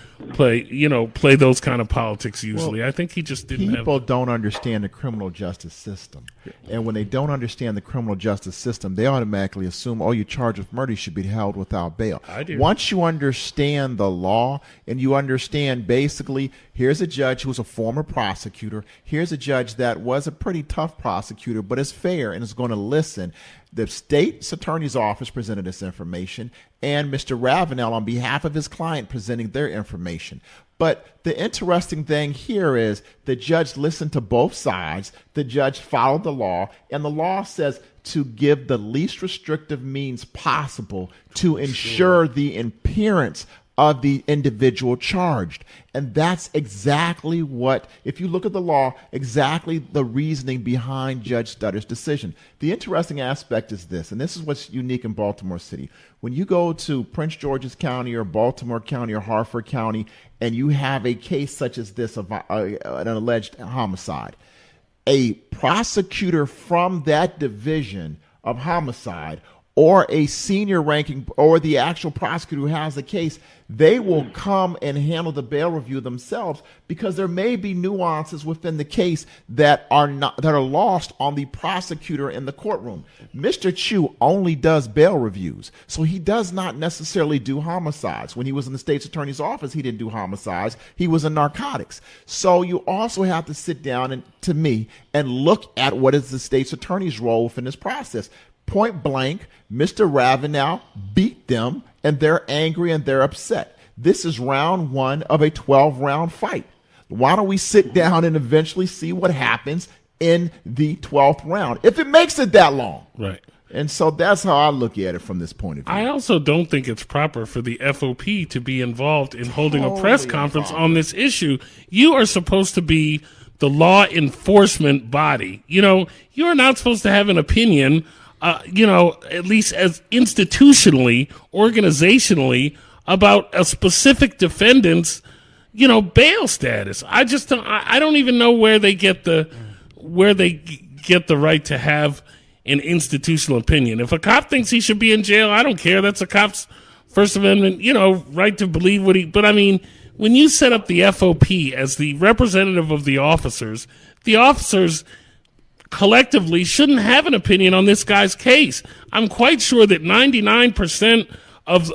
play those kind of politics usually. Well, I think he just didn't People don't understand the criminal justice system. And when they don't understand the criminal justice system, they automatically assume, you're charged with murder, you should be held without bail. I do. Once you understand the law and you understand basically, here's a judge who's a former prosecutor, here's a judge that was a pretty tough prosecutor, but is fair and is going to listen. The state's attorney's office presented this information, and Mr. Ravenell, on behalf of his client, presenting their information. But the interesting thing here is the judge listened to both sides. The judge followed the law, and the law says to give the least restrictive means possible to ensure the appearance of the individual charged. And that's exactly what, if you look at the law, exactly the reasoning behind Judge Stutter's decision. The interesting aspect is this, and this is what's unique in Baltimore City. When you go to Prince George's County or Baltimore County or Harford County, and you have a case such as this of an alleged homicide, a prosecutor from that division of homicide or a senior ranking or the actual prosecutor who has the case, they will come and handle the bail review themselves, because there may be nuances within the case that are lost on the prosecutor in the courtroom. Mr. Chu only does bail reviews, so he does not necessarily do homicides. When he was in the state's attorney's office, he didn't do homicides. He was in narcotics. So you also have to sit down and look at what is the state's attorney's role within this process. Point blank, Mr. Ravenell beat them, and they're angry and they're upset. This is round 1 of a 12-round fight. Why don't we sit down and eventually see what happens in the 12th round, if it makes it that long? Right. And so that's how I look at it from this point of view. I also don't think it's proper for the FOP to be involved in holding a press conference on this issue. You are supposed to be the law enforcement body. You know, you are not supposed to have an opinion, at least as institutionally, organizationally, about a specific defendant's, bail status. I just don't. I don't even know where they get the right to have an institutional opinion. If a cop thinks he should be in jail, I don't care. That's a cop's First Amendment, right to believe what he. But I mean, when you set up the FOP as the representative of the officers collectively shouldn't have an opinion on this guy's case. I'm quite sure that 99% of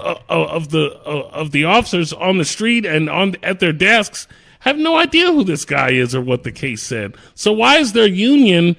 the officers on the street and at their desks have no idea who this guy is or what the case said. So why is their union,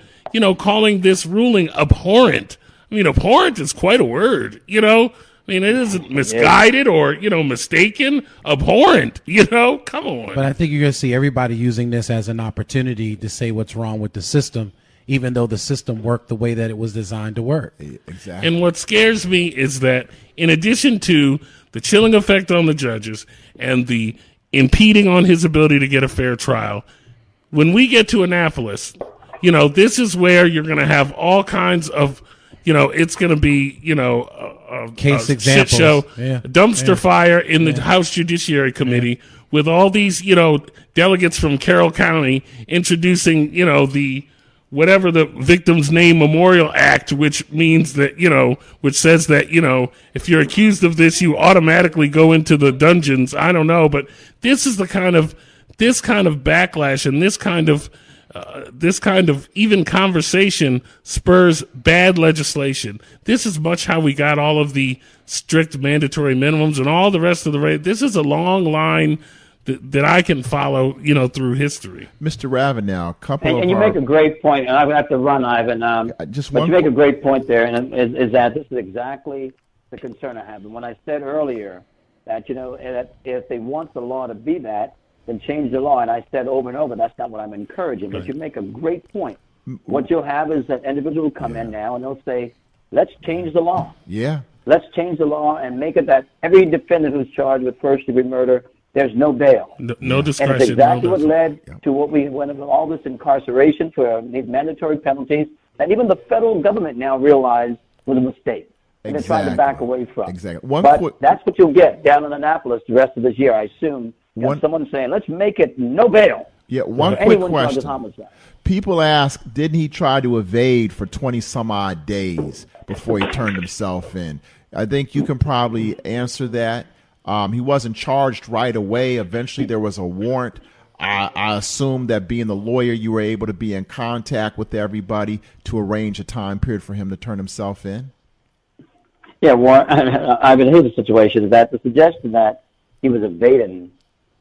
calling this ruling abhorrent? I mean, abhorrent is quite a word, I mean, it isn't misguided or, mistaken. Abhorrent, come on. But I think you're going to see everybody using this as an opportunity to say what's wrong with the system, even though the system worked the way that it was designed to work. Exactly. And what scares me is that in addition to the chilling effect on the judges and the impeding on his ability to get a fair trial, when we get to Annapolis, this is where you're going to have all kinds of, it's going to be, case a examples. Shit show, a dumpster fire in the House Judiciary Committee with all these, delegates from Carroll County introducing, the whatever the Victims Name Memorial Act, which means that, which says that, if you're accused of this, you automatically go into the dungeons. I don't know, but this is this kind of backlash and this kind of even conversation spurs bad legislation. This is much how we got all of the strict mandatory minimums and all the rest of the this is a long line that I can follow, through history. Mr. Ravenell, and you make a great point, and I'm going to have to run, Ivan. But you make a great point there, and is that this is exactly the concern I have. And when I said earlier that, that if they want the law to be that, then change the law. And I said over and over, that's not what I'm encouraging. But you make a great point. What you'll have is that individual will come in now, and they'll say, let's change the law. Yeah. Let's change the law and make it that every defendant who's charged with first-degree murder, there's no bail. No discretion. And it's exactly what led to what we went with all this incarceration for these mandatory penalties that even the federal government now realized was a mistake. And they're trying to back away from. Exactly. That's what you'll get down in Annapolis the rest of this year, I assume. Someone saying, let's make it no bail. Yeah, one quick question. People ask, didn't he try to evade for 20-some-odd days before he turned himself in? I think you can probably answer that. He wasn't charged right away. Eventually, there was a warrant. I assume that being the lawyer, you were able to be in contact with everybody to arrange a time period for him to turn himself in? Yeah, Ivan, here's the situation, is that the suggestion that he was evading,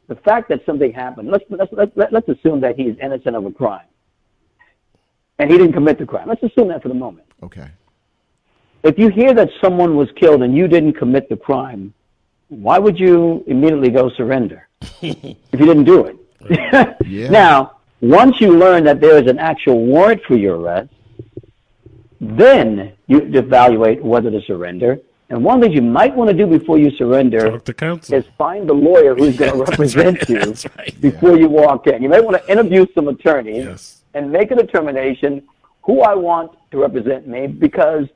the fact that something happened, let's assume that he's innocent of a crime, and he didn't commit the crime. Let's assume that for the moment. Okay. If you hear that someone was killed and you didn't commit the crime, why would you immediately go surrender if you didn't do it? Yeah. Now, once you learn that there is an actual warrant for your arrest, then you evaluate whether to surrender. And one of the things you might want to do before you surrender Talk to counsel. is find the lawyer who's going to represent you right. before you walk in. You may want to interview some attorneys Yes. and make a determination who I want to represent me, because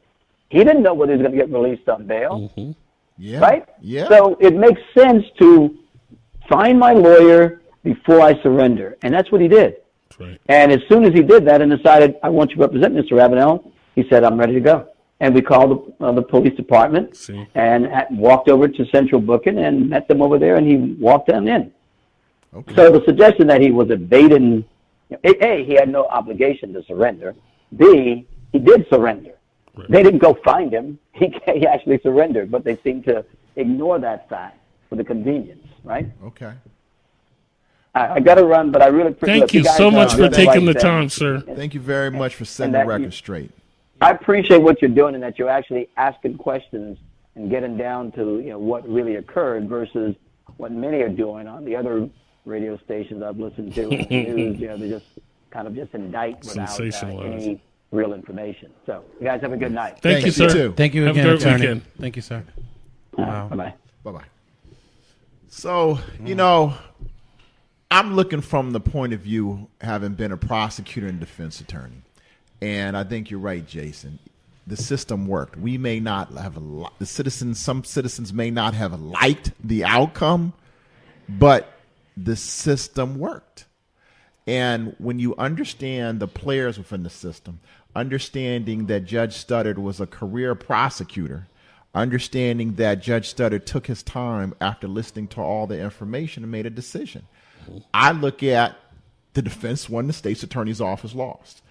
he didn't know whether he was going to get released on bail. Mm-hmm. Yeah. Right? Yeah. So it makes sense to find my lawyer before I surrender. And that's what he did. That's right. And as soon as he did that and decided, I want you to represent Mr. Ravenell, he said, I'm ready to go. And we called the police department and walked over to Central Booking and met them over there, and he walked them in. Okay. So the suggestion that he was evading, A, he had no obligation to surrender. B, he did surrender. Right. They didn't go find him. He actually surrendered, but they seem to ignore that fact for the convenience, right? Okay. I got to run, but I really appreciate Thank you guys so much are for doing taking the right time, thing. sir. Thank you very much for setting And the that record straight. I appreciate what you're doing and that you're actually asking questions and getting down to what really occurred versus what many are doing on the other radio stations I've listened to in the news. They just kind of just indict without any real information. So you guys have a good night. Thank you, sir. too. Thank you Have a again, great attorney. weekend. Thank you, sir. Bye-bye. Bye-bye. So, I'm looking from the point of view, having been a prosecutor and defense attorney. And I think you're right, Jason. The system worked. We may not have some citizens may not have liked the outcome, but the system worked. And when you understand the players within the system, understanding that Judge Studdard was a career prosecutor, understanding that Judge Studdard took his time after listening to all the information and made a decision. I look at the defense won, the state's attorney's office lost.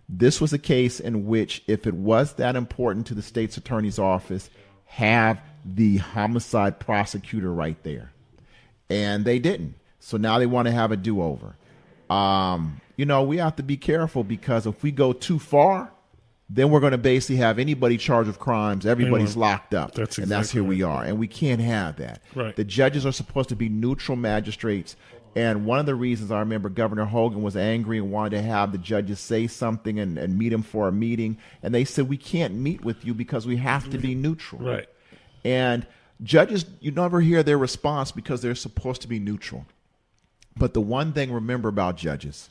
This was a case in which, if it was that important to the state's attorney's office, have the homicide prosecutor right there. And they didn't. So now they want to have a do-over. We have to be careful, because if we go too far, then we're going to basically have anybody charged with crimes. Everybody's locked up. And that's here we are. And we can't have that. Right. The judges are supposed to be neutral magistrates. And one of the reasons I remember Governor Hogan was angry and wanted to have the judges say something and meet him for a meeting. And they said, we can't meet with you because we have to be neutral. Right. And judges, you never hear their response because they're supposed to be neutral. But the one thing remember about judges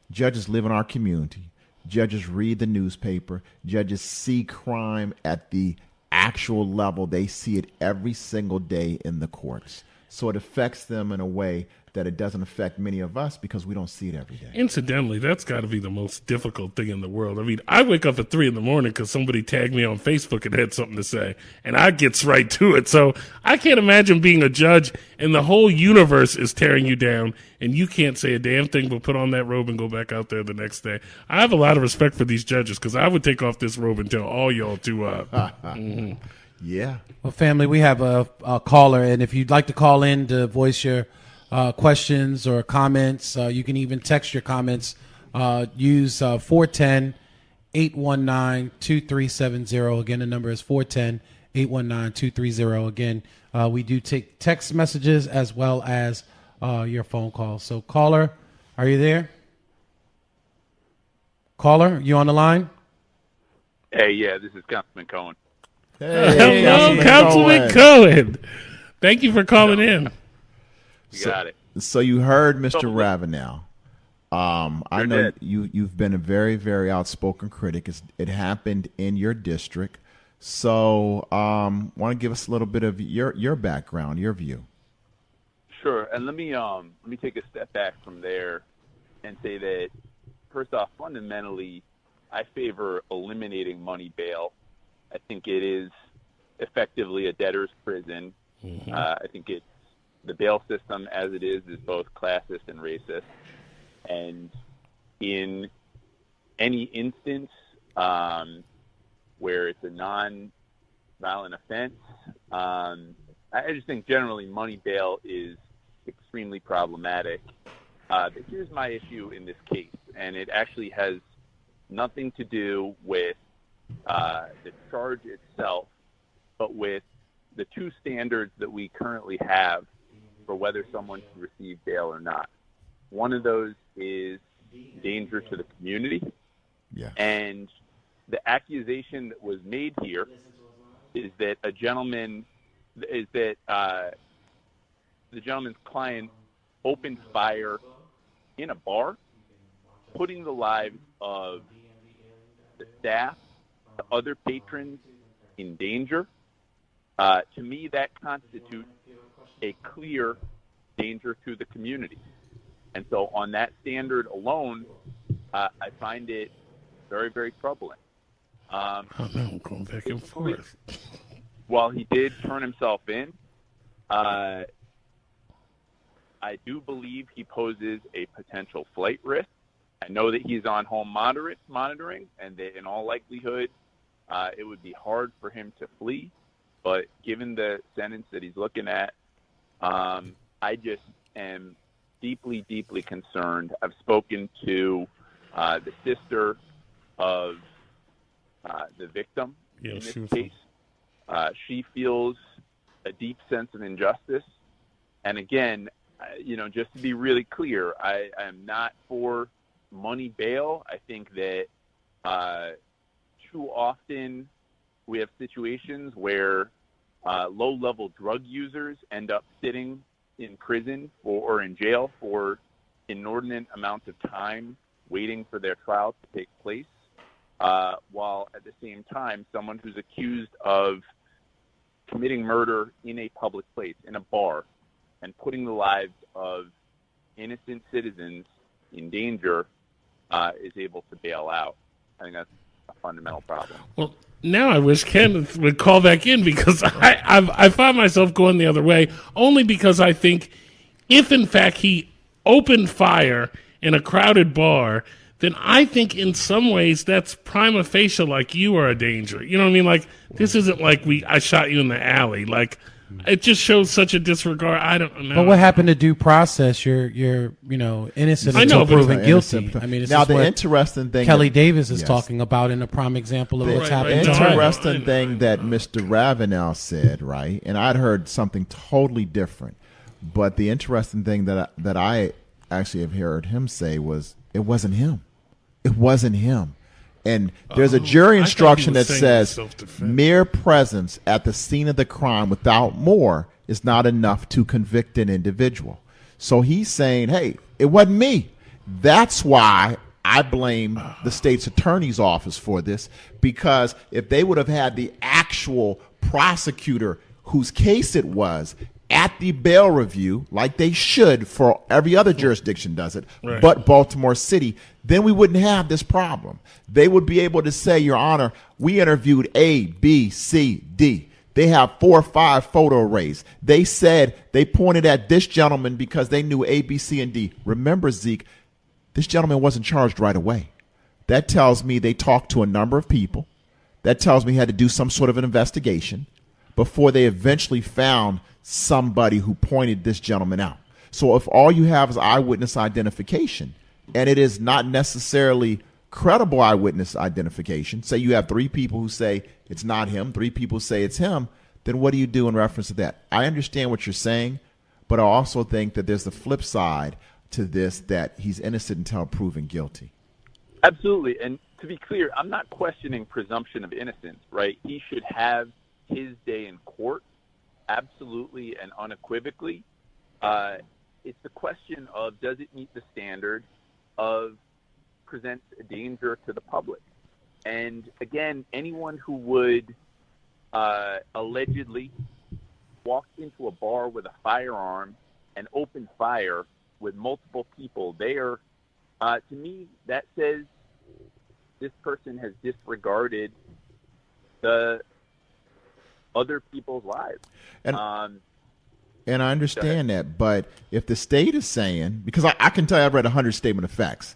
live in our community. Judges read the newspaper. Judges see crime at the actual level. They see it every single day in the courts. So it affects them in a way that it doesn't affect many of us because we don't see it every day. Incidentally, that's got to be the most difficult thing in the world. I mean, I wake up at 3 a.m. because somebody tagged me on Facebook and had something to say, and I gets right to it. So I can't imagine being a judge and the whole universe is tearing you down, and you can't say a damn thing but put on that robe and go back out there the next day. I have a lot of respect for these judges, because I would take off this robe and tell all y'all to Yeah. Well, family, we have a caller, and if you'd like to call in to voice your questions or comments, you can even text your comments. Use 410-819-2370. Again, the number is 410-819-2370. Again, we do take text messages as well as your phone calls. So, caller, are you there? Caller, you on the line? Hey, yeah, this is Councilman Cohen. Hey, hello, Councilman Cohen. Thank you for calling in. You got it. So you heard Mr. Ravenell. I know you've been a very, very outspoken critic. It happened in your district. So want to give us a little bit of your background, your view. Sure. And let me take a step back from there and say that, first off, fundamentally, I favor eliminating money bail. I think it is effectively a debtor's prison. Mm-hmm. I think the bail system as it is both classist and racist. And in any instance where it's a non-violent offense, I just think generally money bail is extremely problematic. But here's my issue in this case, and it actually has nothing to do with the charge itself, but with the two standards that we currently have for whether someone should receive bail or not. One of those is danger to the community. Yeah. And the accusation that was made here is that the gentleman's client opened fire in a bar, putting the lives of the staff, the other patrons in danger. To me, that constitutes a clear danger to the community. And so on that standard alone, I find it very, very troubling. I'm going back and forth. While he did turn himself in, I do believe he poses a potential flight risk. I know that he's on home monitoring, and that in all likelihood, it would be hard for him to flee. But given the sentence that he's looking at, I just am deeply, deeply concerned. I've spoken to the sister of the victim in this case. She feels a deep sense of injustice. And again, just to be really clear, I am not for money bail. I think that too often we have situations where low-level drug users end up sitting in prison or in jail for inordinate amounts of time waiting for their trial to take place, while at the same time someone who's accused of committing murder in a public place, in a bar, and putting the lives of innocent citizens in danger is able to bail out. I think that's a fundamental problem. Well, now I wish Kenneth would call back in, because I find myself going the other way, only because I think if, in fact, he opened fire in a crowded bar, then I think in some ways that's prima facie like you are a danger. You know what I mean? Like, this isn't like I shot you in the alley. Like, it just shows such a disregard. I don't know. But what happened to due process? You're innocent until proven guilty. I mean, now the interesting thing Kelly Davis is talking about in a prime example of what's happening. The interesting thing that Mr. Ravenell said, right, and I'd heard something totally different, but the interesting thing that I actually have heard him say was it wasn't him. It wasn't him. And there's a jury instruction that says mere presence at the scene of the crime without more is not enough to convict an individual. So he's saying, hey, it wasn't me. That's why I blame the state's attorney's office for this, because if they would have had the actual prosecutor whose case it was at the bail review, like they should for every other jurisdiction does it, but Baltimore City, then we wouldn't have this problem. They would be able to say, Your Honor, we interviewed A, B, C, D. They have 4 or 5 photo arrays. They said they pointed at this gentleman because they knew A, B, C, and D. Remember, Zeke, this gentleman wasn't charged right away. That tells me they talked to a number of people. That tells me he had to do some sort of an investigation before they eventually found somebody who pointed this gentleman out. So if all you have is eyewitness identification, and it is not necessarily credible eyewitness identification, say you have 3 people who say it's not him, 3 people say it's him, then what do you do in reference to that? I understand what you're saying, but I also think that there's the flip side to this, that he's innocent until proven guilty. Absolutely. And to be clear, I'm not questioning presumption of innocence, right? He should have his day in court, absolutely and unequivocally. It's the question of, does it meet the standard of presents a danger to the public? And again, anyone who would allegedly walk into a bar with a firearm and open fire with multiple people there, to me, that says this person has disregarded the other people's lives. And I understand that, but if the state is saying, because I can tell you I've read 100 statement of facts,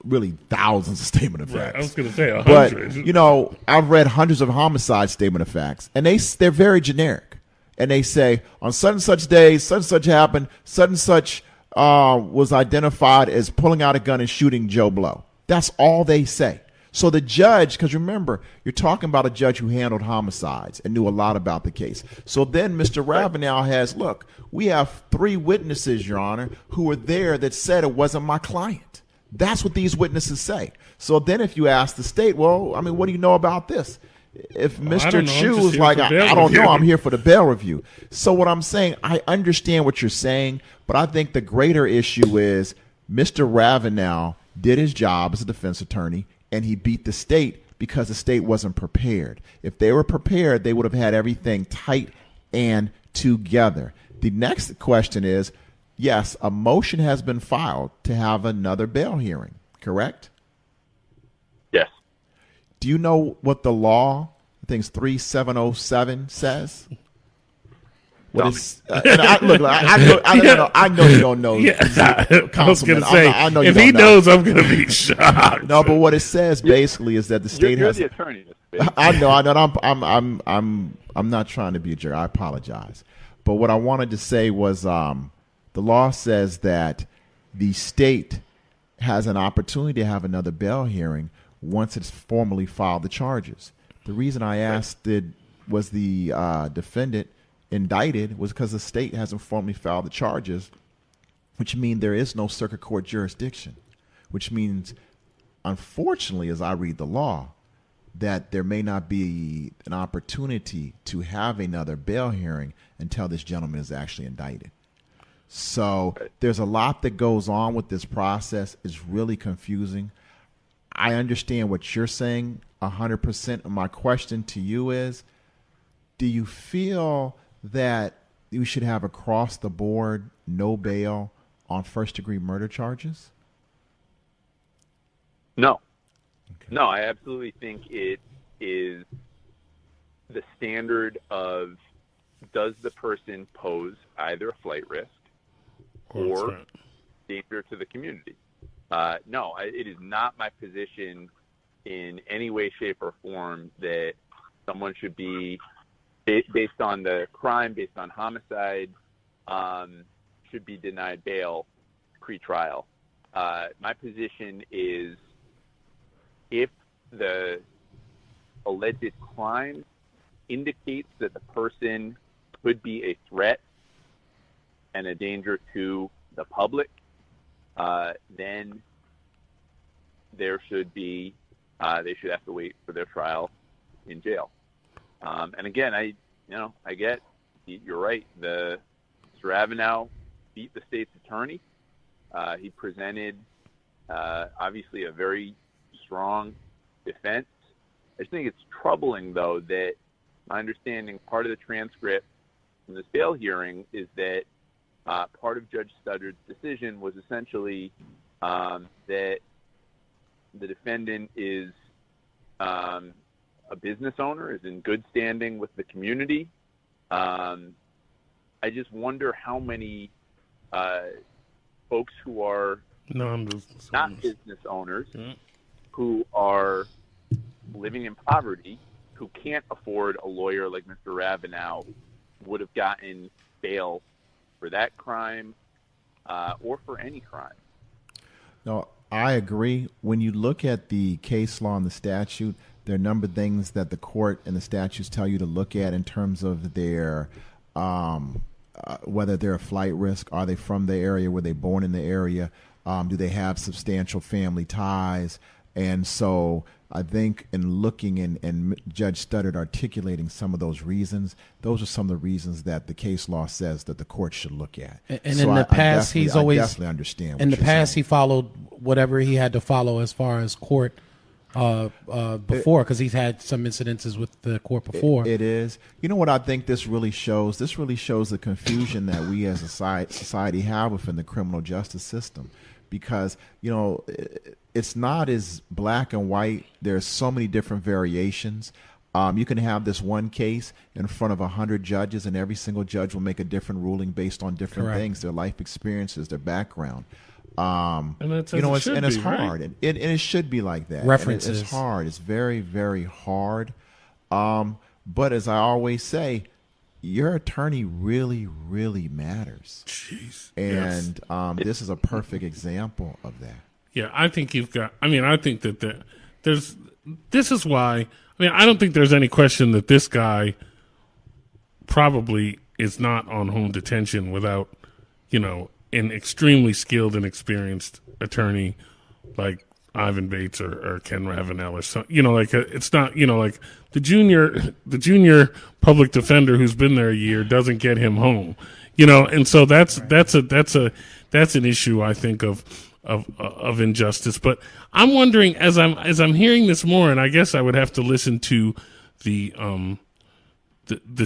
really thousands of statement of facts. Right, I was going to say 100. But, I've read hundreds of homicide statement of facts, and they're very generic. And they say, on such and such days, such and such happened, such and such was identified as pulling out a gun and shooting Joe Blow. That's all they say. So the judge, because remember, you're talking about a judge who handled homicides and knew a lot about the case. So then Mr. Ravenell has, look, we have 3 witnesses, Your Honor, who were there that said it wasn't my client. That's what these witnesses say. So then if you ask the state, well, I mean, what do you know about this? if I Mr. don't know. I'm Chu just was here like, for I bail don't know, review." I'm here for the bail review. So what I'm saying, I understand what you're saying, but I think the greater issue is Mr. Ravenell did his job as a defense attorney, and he beat the state because the state wasn't prepared. If they were prepared, they would have had everything tight and together. The next question is, yes, a motion has been filed to have another bail hearing, correct? Yes. Do you know what the law, I think it's 3707, says? What is, and I know you don't know. Yeah, I was going to say, I know you if don't he know. knows, I'm going to be shocked. No, but what it says basically is that the state You're has. the attorney. Mr. Bates. I know. I'm not trying to be a jerk. I apologize. But what I wanted to say was, the law says that the state has an opportunity to have another bail hearing once it's formally filed the charges. The reason I asked was the defendant indicted was because the state hasn't formally filed the charges, which means there is no circuit court jurisdiction, which means, unfortunately, as I read the law, that there may not be an opportunity to have another bail hearing until this gentleman is actually indicted. So there's a lot that goes on with this process. It's really confusing. I understand what you're saying 100%. My question to you is, do you feel that you should have across the board no bail on first-degree murder charges? No. No, I absolutely think it is the standard of, does the person pose either a flight risk or danger to the community? No, it is not my position in any way, shape, or form that someone should be, based on the crime, based on homicide, should be denied bail pre-trial. My position is, if the alleged crime indicates that the person could be a threat and a danger to the public, then there should be, they should have to wait for their trial in jail. And again, I get, you're right. Mr. Ravenell beat the state's attorney. He presented, obviously, a very strong defense. I just think it's troubling, though, that my understanding, part of the transcript from this bail hearing is that part of Judge Studdard's decision was essentially that the defendant is a business owner, is in good standing with the community. I just wonder how many folks who are not business owners, who are living in poverty, who can't afford a lawyer like Mr. Ravenell, would have gotten bail for that crime or for any crime. No, I agree. When you look at the case law and the statute, there are a number of things that the court and the statutes tell you to look at in terms of their whether they're a flight risk. Are they from the area? Were they born in the area? Do they have substantial family ties? And so I think in looking and Judge Studdard articulating some of those reasons, those are some of the reasons that the case law says that the court should look at. And so in the past, I definitely understand. In the past, saying. he followed whatever he had to follow as far as court before, because he's had some incidences with the court before. It is. You know what I think this really shows? This really shows the confusion that we as a society have within the criminal justice system. Because, it's not as black and white. There's so many different variations. You can have this one case in front of 100 judges, and every single judge will make a different ruling based on different things, their life experiences, their background. And it's hard, right? and it should be like that. References. It's hard. It's very, very hard. But as I always say, your attorney really, really matters. Jeez. And this is a perfect example of that. Yeah, I think you've got. I mean, I think that there's. This is why. I mean, I don't think there's any question that this guy probably is not on home detention without, an extremely skilled and experienced attorney like Ivan Bates or Ken Ravenell or something. It's not, like the junior public defender who's been there a year doesn't get him home, and so that's an issue, I think, of injustice. But I'm wondering, as I'm hearing this more, and I guess I would have to listen to the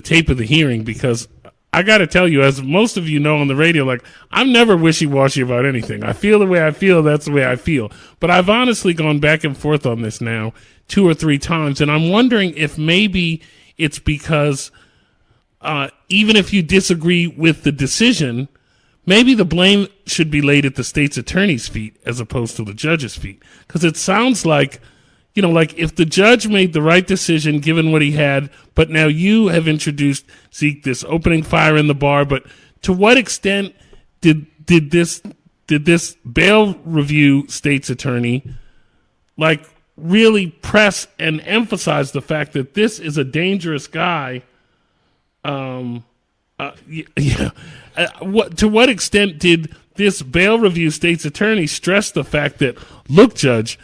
tape of the hearing, because I got to tell you, as most of you know on the radio, like, I'm never wishy-washy about anything. I feel the way I feel, that's the way I feel. But I've honestly gone back and forth on this now 2 or 3 times, and I'm wondering if maybe it's because even if you disagree with the decision, maybe the blame should be laid at the state's attorney's feet as opposed to the judge's feet. Because it sounds like, like if the judge made the right decision given what he had, but now you have introduced, Zeke, this opening fire in the bar. But to what extent did this bail review state's attorney really press and emphasize the fact that this is a dangerous guy? To what extent did this bail review state's attorney stress the fact that, look, Judge,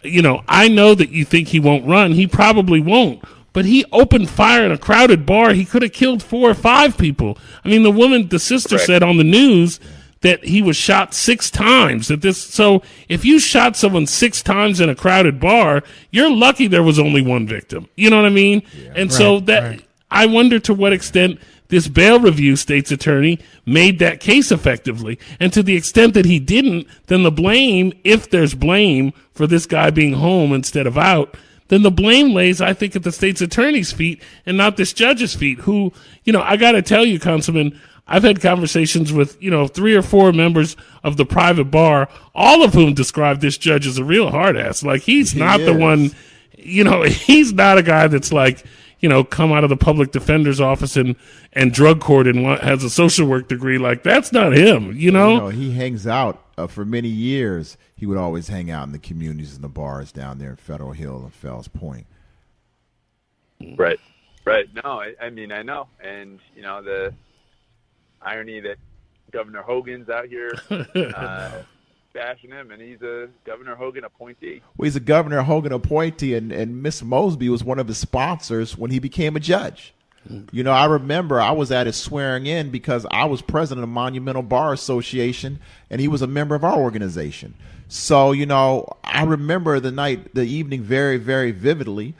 I know that you think he won't run. He probably won't. But he opened fire in a crowded bar. He could have killed 4 or 5 people. I mean, the sister said on the news that he was shot 6 times. So if you shot someone 6 times in a crowded bar, you're lucky there was only 1 victim. You know what I mean? Yeah. And I wonder to what extent this bail review state's attorney made that case effectively. And to the extent that he didn't, then the blame, if there's blame for this guy being home instead of out, then the blame lays, I think, at the state's attorney's feet and not this judge's feet, who, I got to tell you, Councilman, I've had conversations with, 3 or 4 members of the private bar, all of whom describe this judge as a real hard ass. Like, he's not the one, he's not a guy that's like, come out of the public defender's office and drug court and has a social work degree. Like, that's not him, he hangs out for many years. He would always hang out in the communities and the bars down there in Federal Hill and Fells Point. Right. No, I mean, I know. And, the irony that Governor Hogan's out here bashing him, and he's a Governor Hogan appointee. Well, he's a Governor Hogan appointee, and Miss Mosby was one of his sponsors when he became a judge. I remember I was at his swearing in because I was president of Monumental Bar Association, and he was a member of our organization. So, I remember the evening very, very vividly.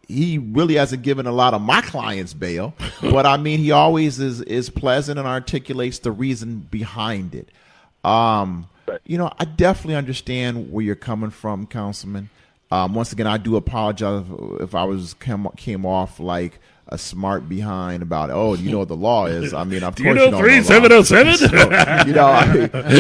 He really hasn't given a lot of my clients bail, but I mean, he always is pleasant and articulates the reason behind it. I definitely understand where you're coming from, Councilman. Once again, I do apologize if I came off like a smart behind about, what the law is. I mean, of course, 3707.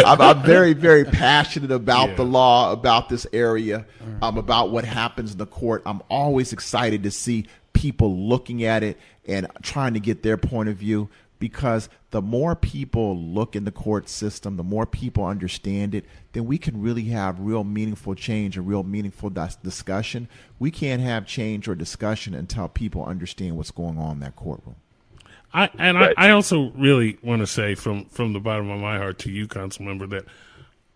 I'm very, very passionate about the law, about this area, about what happens in the court. I'm always excited to see people looking at it and trying to get their point of view, because the more people look in the court system, the more people understand it, then we can really have real meaningful change and real meaningful discussion. We can't have change or discussion until people understand what's going on in that courtroom. I also really want to say from the bottom of my heart to you, Council Member, that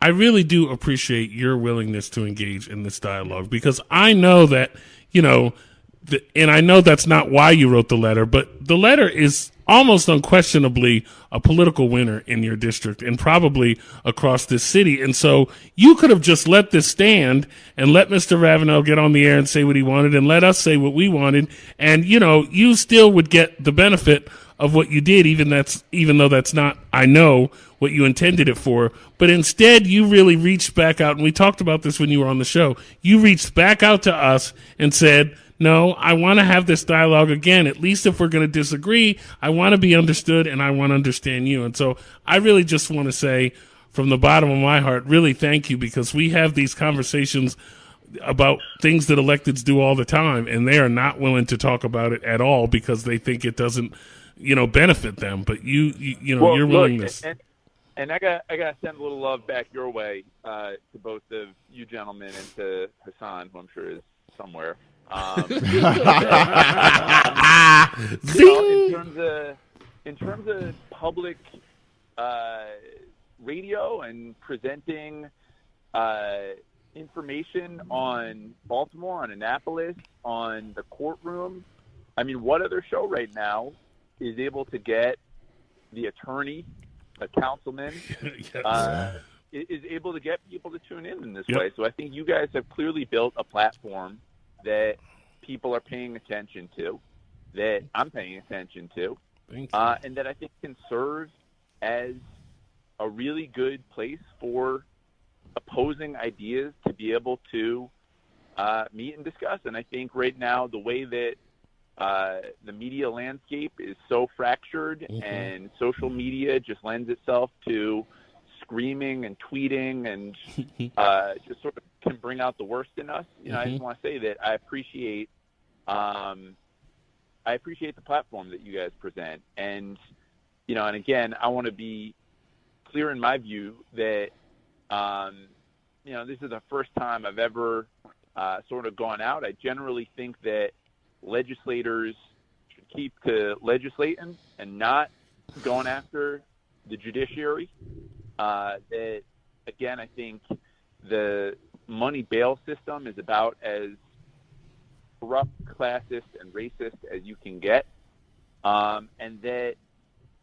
I really do appreciate your willingness to engage in this dialogue, because I know that, and I know that's not why you wrote the letter, but the letter is almost unquestionably a political winner in your district and probably across this city. And so you could have just let this stand and let Mr. Ravenell get on the air and say what he wanted and let us say what we wanted. And, you still would get the benefit of what you did, even though that's not, I know, what you intended it for. But instead, you really reached back out, and we talked about this when you were on the show. You reached back out to us and said, no, I want to have this dialogue again. At least if we're going to disagree, I want to be understood and I want to understand you. And so I really just want to say from the bottom of my heart, really thank you, because we have these conversations about things that electeds do all the time, and they are not willing to talk about it at all because they think it doesn't, benefit them. But your willingness. And I got to send a little love back your way to both of you gentlemen and to Hassan, who I'm sure is somewhere. In terms of public radio and presenting information on Baltimore, on Annapolis, on the courtroom. I mean, what other show right now is able to get the attorney, the councilman, Yes. is able to get people to tune in this way? So I think you guys have clearly built a platform that people are paying attention to, that I'm paying attention to, and that I think can serve as a really good place for opposing ideas to be able to meet and discuss. And I think right now the way that the media landscape is so fractured and social media just lends itself to screaming and tweeting and just sort of can bring out the worst in us. You know, I just want to say that I appreciate the platform that you guys present. And, you know, and again, I want to be clear in my view that, you know, this is the first time I've ever sort of gone out. I generally think that legislators should keep to legislating and not going after the judiciary. That, again, I think the money bail system is about as corrupt, classist, and racist as you can get, and that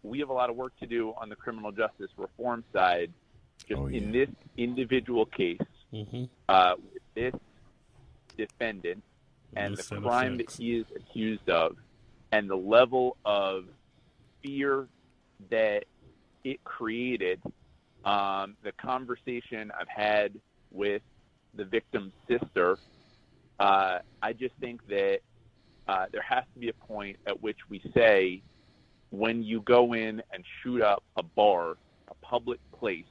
we have a lot of work to do on the criminal justice reform side, just in this individual case, with this defendant and the crime that he is accused of, and the level of fear that it created. The conversation I've had with the victim's sister, I just think that there has to be a point at which we say, when you go in and shoot up a bar, a public place,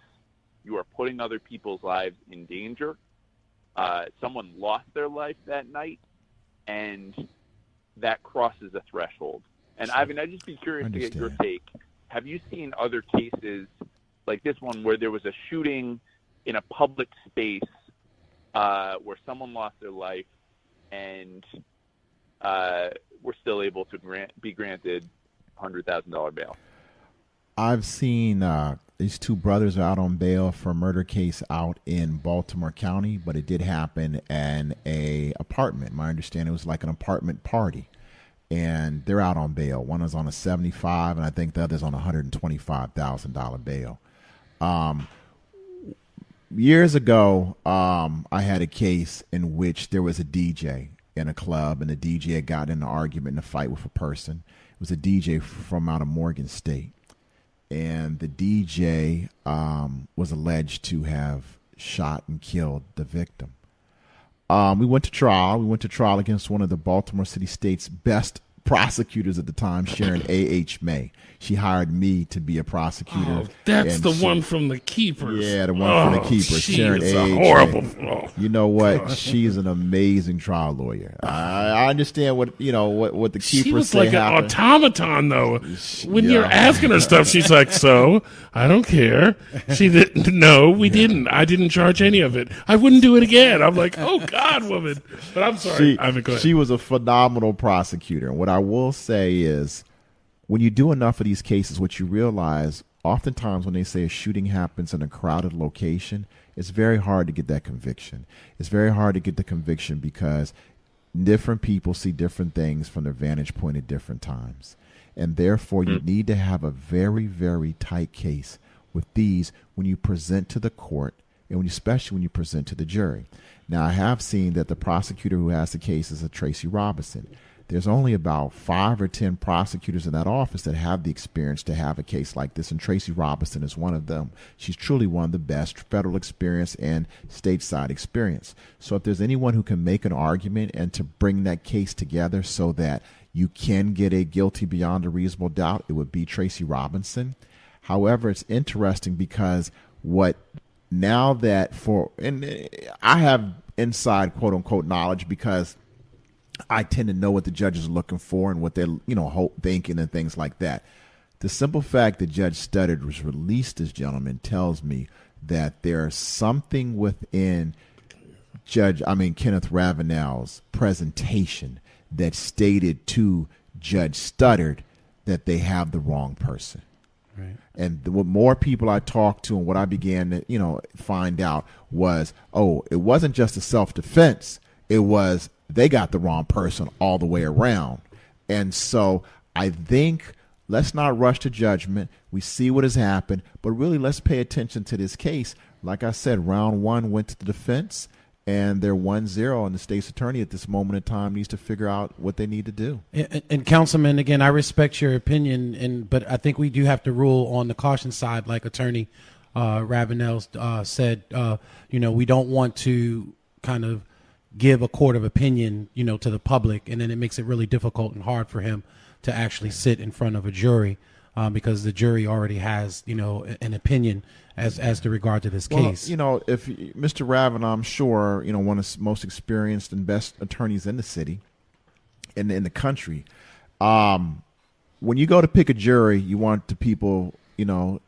you are putting other people's lives in danger. Someone lost their life that night, and that crosses a threshold. And Ivan, I'd just be curious to get your take. Have you seen other cases like this one where there was a shooting in a public space where someone lost their life and were still able to be granted $100,000 bail? I've seen these two brothers are out on bail for a murder case out in Baltimore County, but it did happen in a apartment. My understanding was like an apartment party, and they're out on bail. One is on a $75,000, and I think the other's on a $125,000 bail. Years ago, I had a case in which there was a DJ in a club, and the DJ had gotten in an argument and a fight with a person. It was a DJ from out of Morgan State. And the DJ was alleged to have shot and killed the victim. We went to trial. We went to trial against one of the Baltimore City State's best prosecutors at the time, Sharon A.H. May. She hired me to be a prosecutor. Oh, that's the one from The Keepers. Yeah, the one from The Keepers. Sharon A.H. Horrible. You know what? She's an amazing trial lawyer. I understand what the Keepers say. She was like happened. An automaton, though. When you're asking her stuff, she's like, "So I don't care." She didn't. No, we didn't. I didn't charge any of it. I wouldn't do it again. I'm like, "Oh God, woman." But I'm sorry. Go ahead. She was a phenomenal prosecutor. And what I will say is, when you do enough of these cases, what you realize, oftentimes when they say a shooting happens in a crowded location, it's very hard to get that conviction. It's very hard to get the conviction because different people see different things from their vantage point at different times. And therefore, you need to have a very, very tight case with these when you present to the court, and especially when you present to the jury. Now, I have seen that the prosecutor who has the case is a Tracy Robinson. There's only about 5 or 10 prosecutors in that office that have the experience to have a case like this, and Tracy Robinson is one of them. She's truly one of the best federal experience and stateside experience. So if there's anyone who can make an argument and to bring that case together so that you can get a guilty beyond a reasonable doubt, it would be Tracy Robinson. However, it's interesting because and I have inside quote unquote knowledge because I tend to know what the judges are looking for and what they're, thinking and things like that. The simple fact that Judge Studdard was released this gentleman tells me that there's something within Kenneth Ravenell's presentation that stated to Judge Studdard that they have the wrong person. Right. And the more people I talked to and what I began to, find out was, it wasn't just a self-defense. It was they got the wrong person all the way around. And so I think let's not rush to judgment. We see what has happened, but really let's pay attention to this case. Like I said, round one went to the defense, and they're 1-0, and the state's attorney at this moment in time needs to figure out what they need to do. And Councilman, again, I respect your opinion, but I think we do have to rule on the caution side, like Attorney Ravenell said. We don't want to kind of give a court of opinion, to the public, and then it makes it really difficult and hard for him to actually sit in front of a jury because the jury already has, an opinion as to regard to this case. If Mr. Ravenell, I'm sure, one of the most experienced and best attorneys in the city, in the country. When you go to pick a jury, you want the people,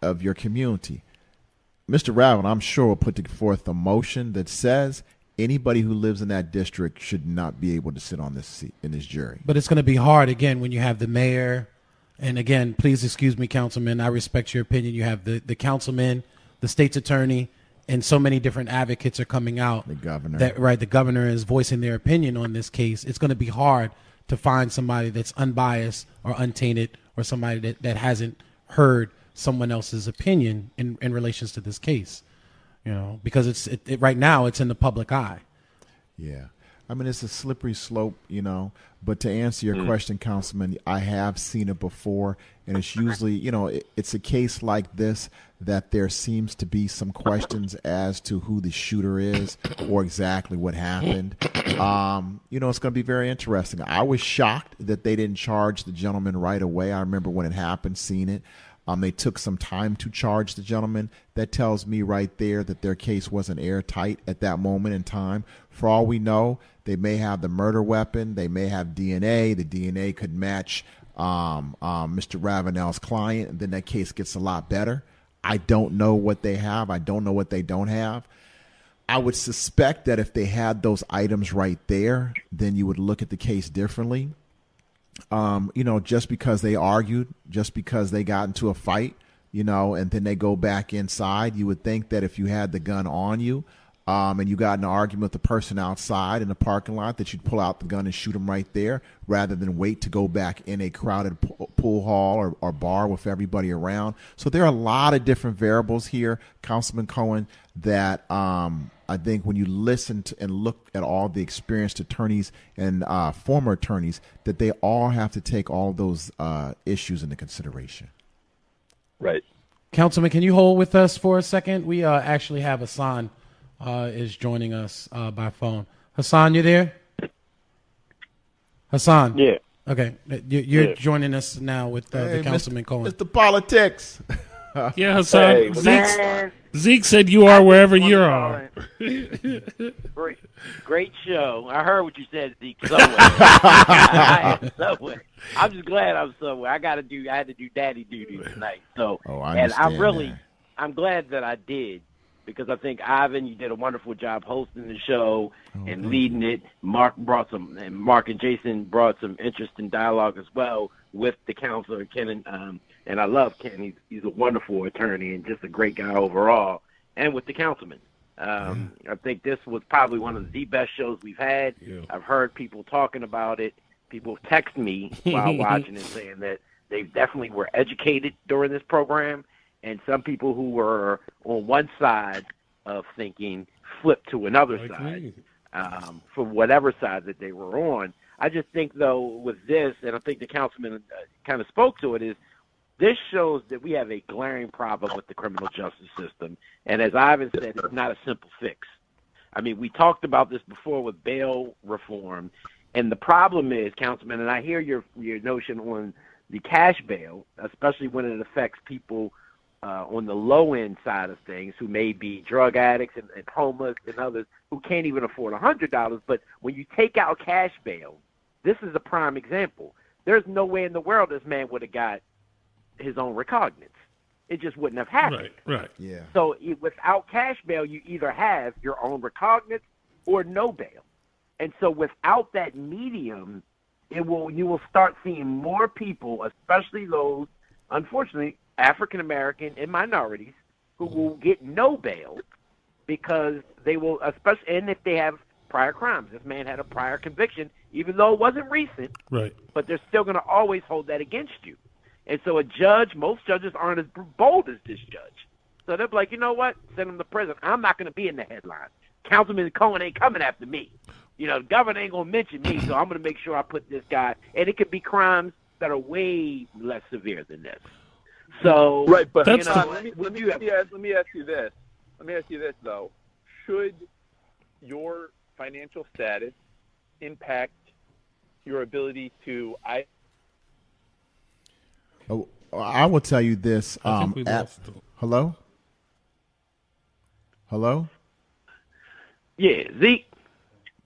of your community. Mr. Ravenell, I'm sure, will put forth a motion that says anybody who lives in that district should not be able to sit on this seat in this jury. But it's going to be hard, again, when you have the mayor. And again, please excuse me, Councilman. I respect your opinion. You have the councilman, the state's attorney, and so many different advocates are coming out. The governor. The governor is voicing their opinion on this case. It's going to be hard to find somebody that's unbiased or untainted or somebody that hasn't heard someone else's opinion in relations to this case. Because right now it's in the public eye. Yeah. I mean, it's a slippery slope, but to answer your question, Councilman, I have seen it before, and it's usually, it's a case like this that there seems to be some questions as to who the shooter is or exactly what happened. It's going to be very interesting. I was shocked that they didn't charge the gentleman right away. I remember when it happened, seeing it. They took some time to charge the gentleman. That tells me right there that their case wasn't airtight at that moment in time. For all we know, they may have the murder weapon. They may have DNA. The DNA could match Mr. Ravenell's client, and then that case gets a lot better. I don't know what they have. I don't know what they don't have. I would suspect that if they had those items right there, then you would look at the case differently. Just because they argued, just because they got into a fight, and then they go back inside, you would think that if you had the gun on you, and you got in an argument with the person outside in the parking lot, that you'd pull out the gun and shoot them right there rather than wait to go back in a crowded pool hall or bar with everybody around. So there are a lot of different variables here, Councilman Cohen, that I think when you listen to and look at all the experienced attorneys and former attorneys, that they all have to take all those issues into consideration. Right. Councilman, can you hold with us for a second? We actually have Hassan is joining us by phone. Hassan, you there? Hassan? Yeah. Okay. You're joining us now with the Councilman Cohen. It's the politics. Yeah, Hassan. Hey, Zeke said you are wherever you are. Great show. I heard what you said, Zeke. Somewhere. I'm just glad I'm somewhere. I had to do daddy duty tonight. So, I'm glad that I did, because I think, Ivan, you did a wonderful job hosting the show and leading it. Mark and Jason brought some interesting dialogue as well with the counselor, Ken, and I love Ken. He's a wonderful attorney and just a great guy overall. And with the councilman, I think this was probably one of the best shows we've had. Yeah. I've heard people talking about it. People text me while watching it saying that they definitely were educated during this program, and some people who were on one side of thinking flipped to another side for whatever side that they were on. I just think, though, with this, and I think the councilman kind of spoke to it, is this shows that we have a glaring problem with the criminal justice system. And as Ivan said, it's not a simple fix. I mean, we talked about this before with bail reform. And the problem is, Councilman, and I hear your notion on the cash bail, especially when it affects people on the low-end side of things who may be drug addicts and homeless and others who can't even afford $100. But when you take out cash bail, this is a prime example. There's no way in the world this man would have got his own recognizance. It just wouldn't have happened. Right. Yeah. So without cash bail, you either have your own recognizance or no bail. And so without that medium, you will start seeing more people, especially those unfortunately, African American and minorities who will get no bail because they will, especially, and if they have prior crimes. This man had a prior conviction, even though it wasn't recent. Right. But they're still going to always hold that against you. And so a judge, most judges aren't as bold as this judge. So they're like, you know what? Send him to prison. I'm not going to be in the headlines. Councilman Cohen ain't coming after me. You know, the governor ain't going to mention me, so I'm going to make sure I put this guy. And it could be crimes that are way less severe than this. So, right, but that's let me ask you this. Let me ask you this, though. Should your financial status impact your ability to I will tell you this. I think we lost him. Hello? Yeah, Zeke.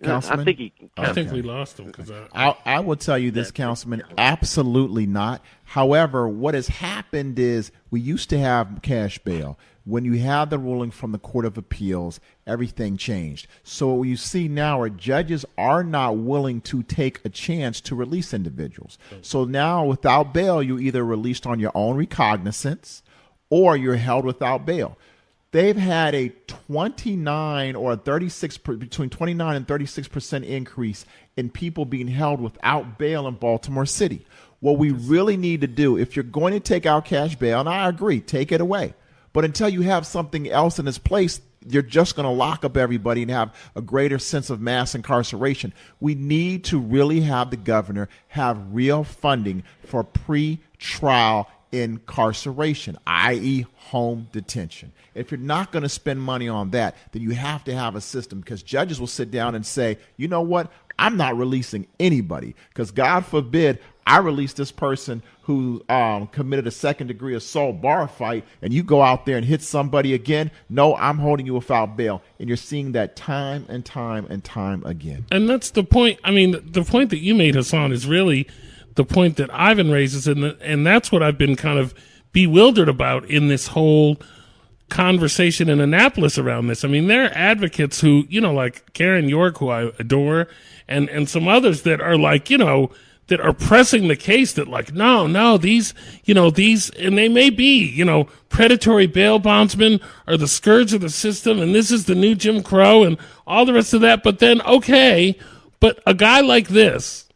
Councilman? I think we lost him. I will tell you this, Councilman, absolutely not. However, what has happened is we used to have cash bail. When you had the ruling from the Court of Appeals, everything changed. So what you see now are judges are not willing to take a chance to release individuals. So now without bail, you're either released on your own recognizance or you're held without bail. They've had a 29 or 36, between 29 and 36% increase in people being held without bail in Baltimore City. What we really need to do, if you're going to take out cash bail, and I agree, take it away. But until you have something else in its place, you're just going to lock up everybody and have a greater sense of mass incarceration. We need to really have the governor have real funding for pre-trial incarceration, i.e. home detention. If you're not going to spend money on that, then you have to have a system, because judges will sit down and say, you know what, I'm not releasing anybody, because God forbid I release this person who committed a second-degree assault bar fight, and you go out there and hit somebody again. No, I'm holding you without bail. And you're seeing that time and time and time again. And that's the point. I mean, the point that you made, Hassan, is really the point that Ivan raises, and that's what I've been kind of bewildered about in this whole conversation in Annapolis around this. I mean, there are advocates who, you know, like Karen York, who I adore, and some others that are like, you know, that are pressing the case that like, no, these, and they may be, predatory bail bondsmen are the scourge of the system, and this is the new Jim Crow and all the rest of that. But then, okay, but a guy like this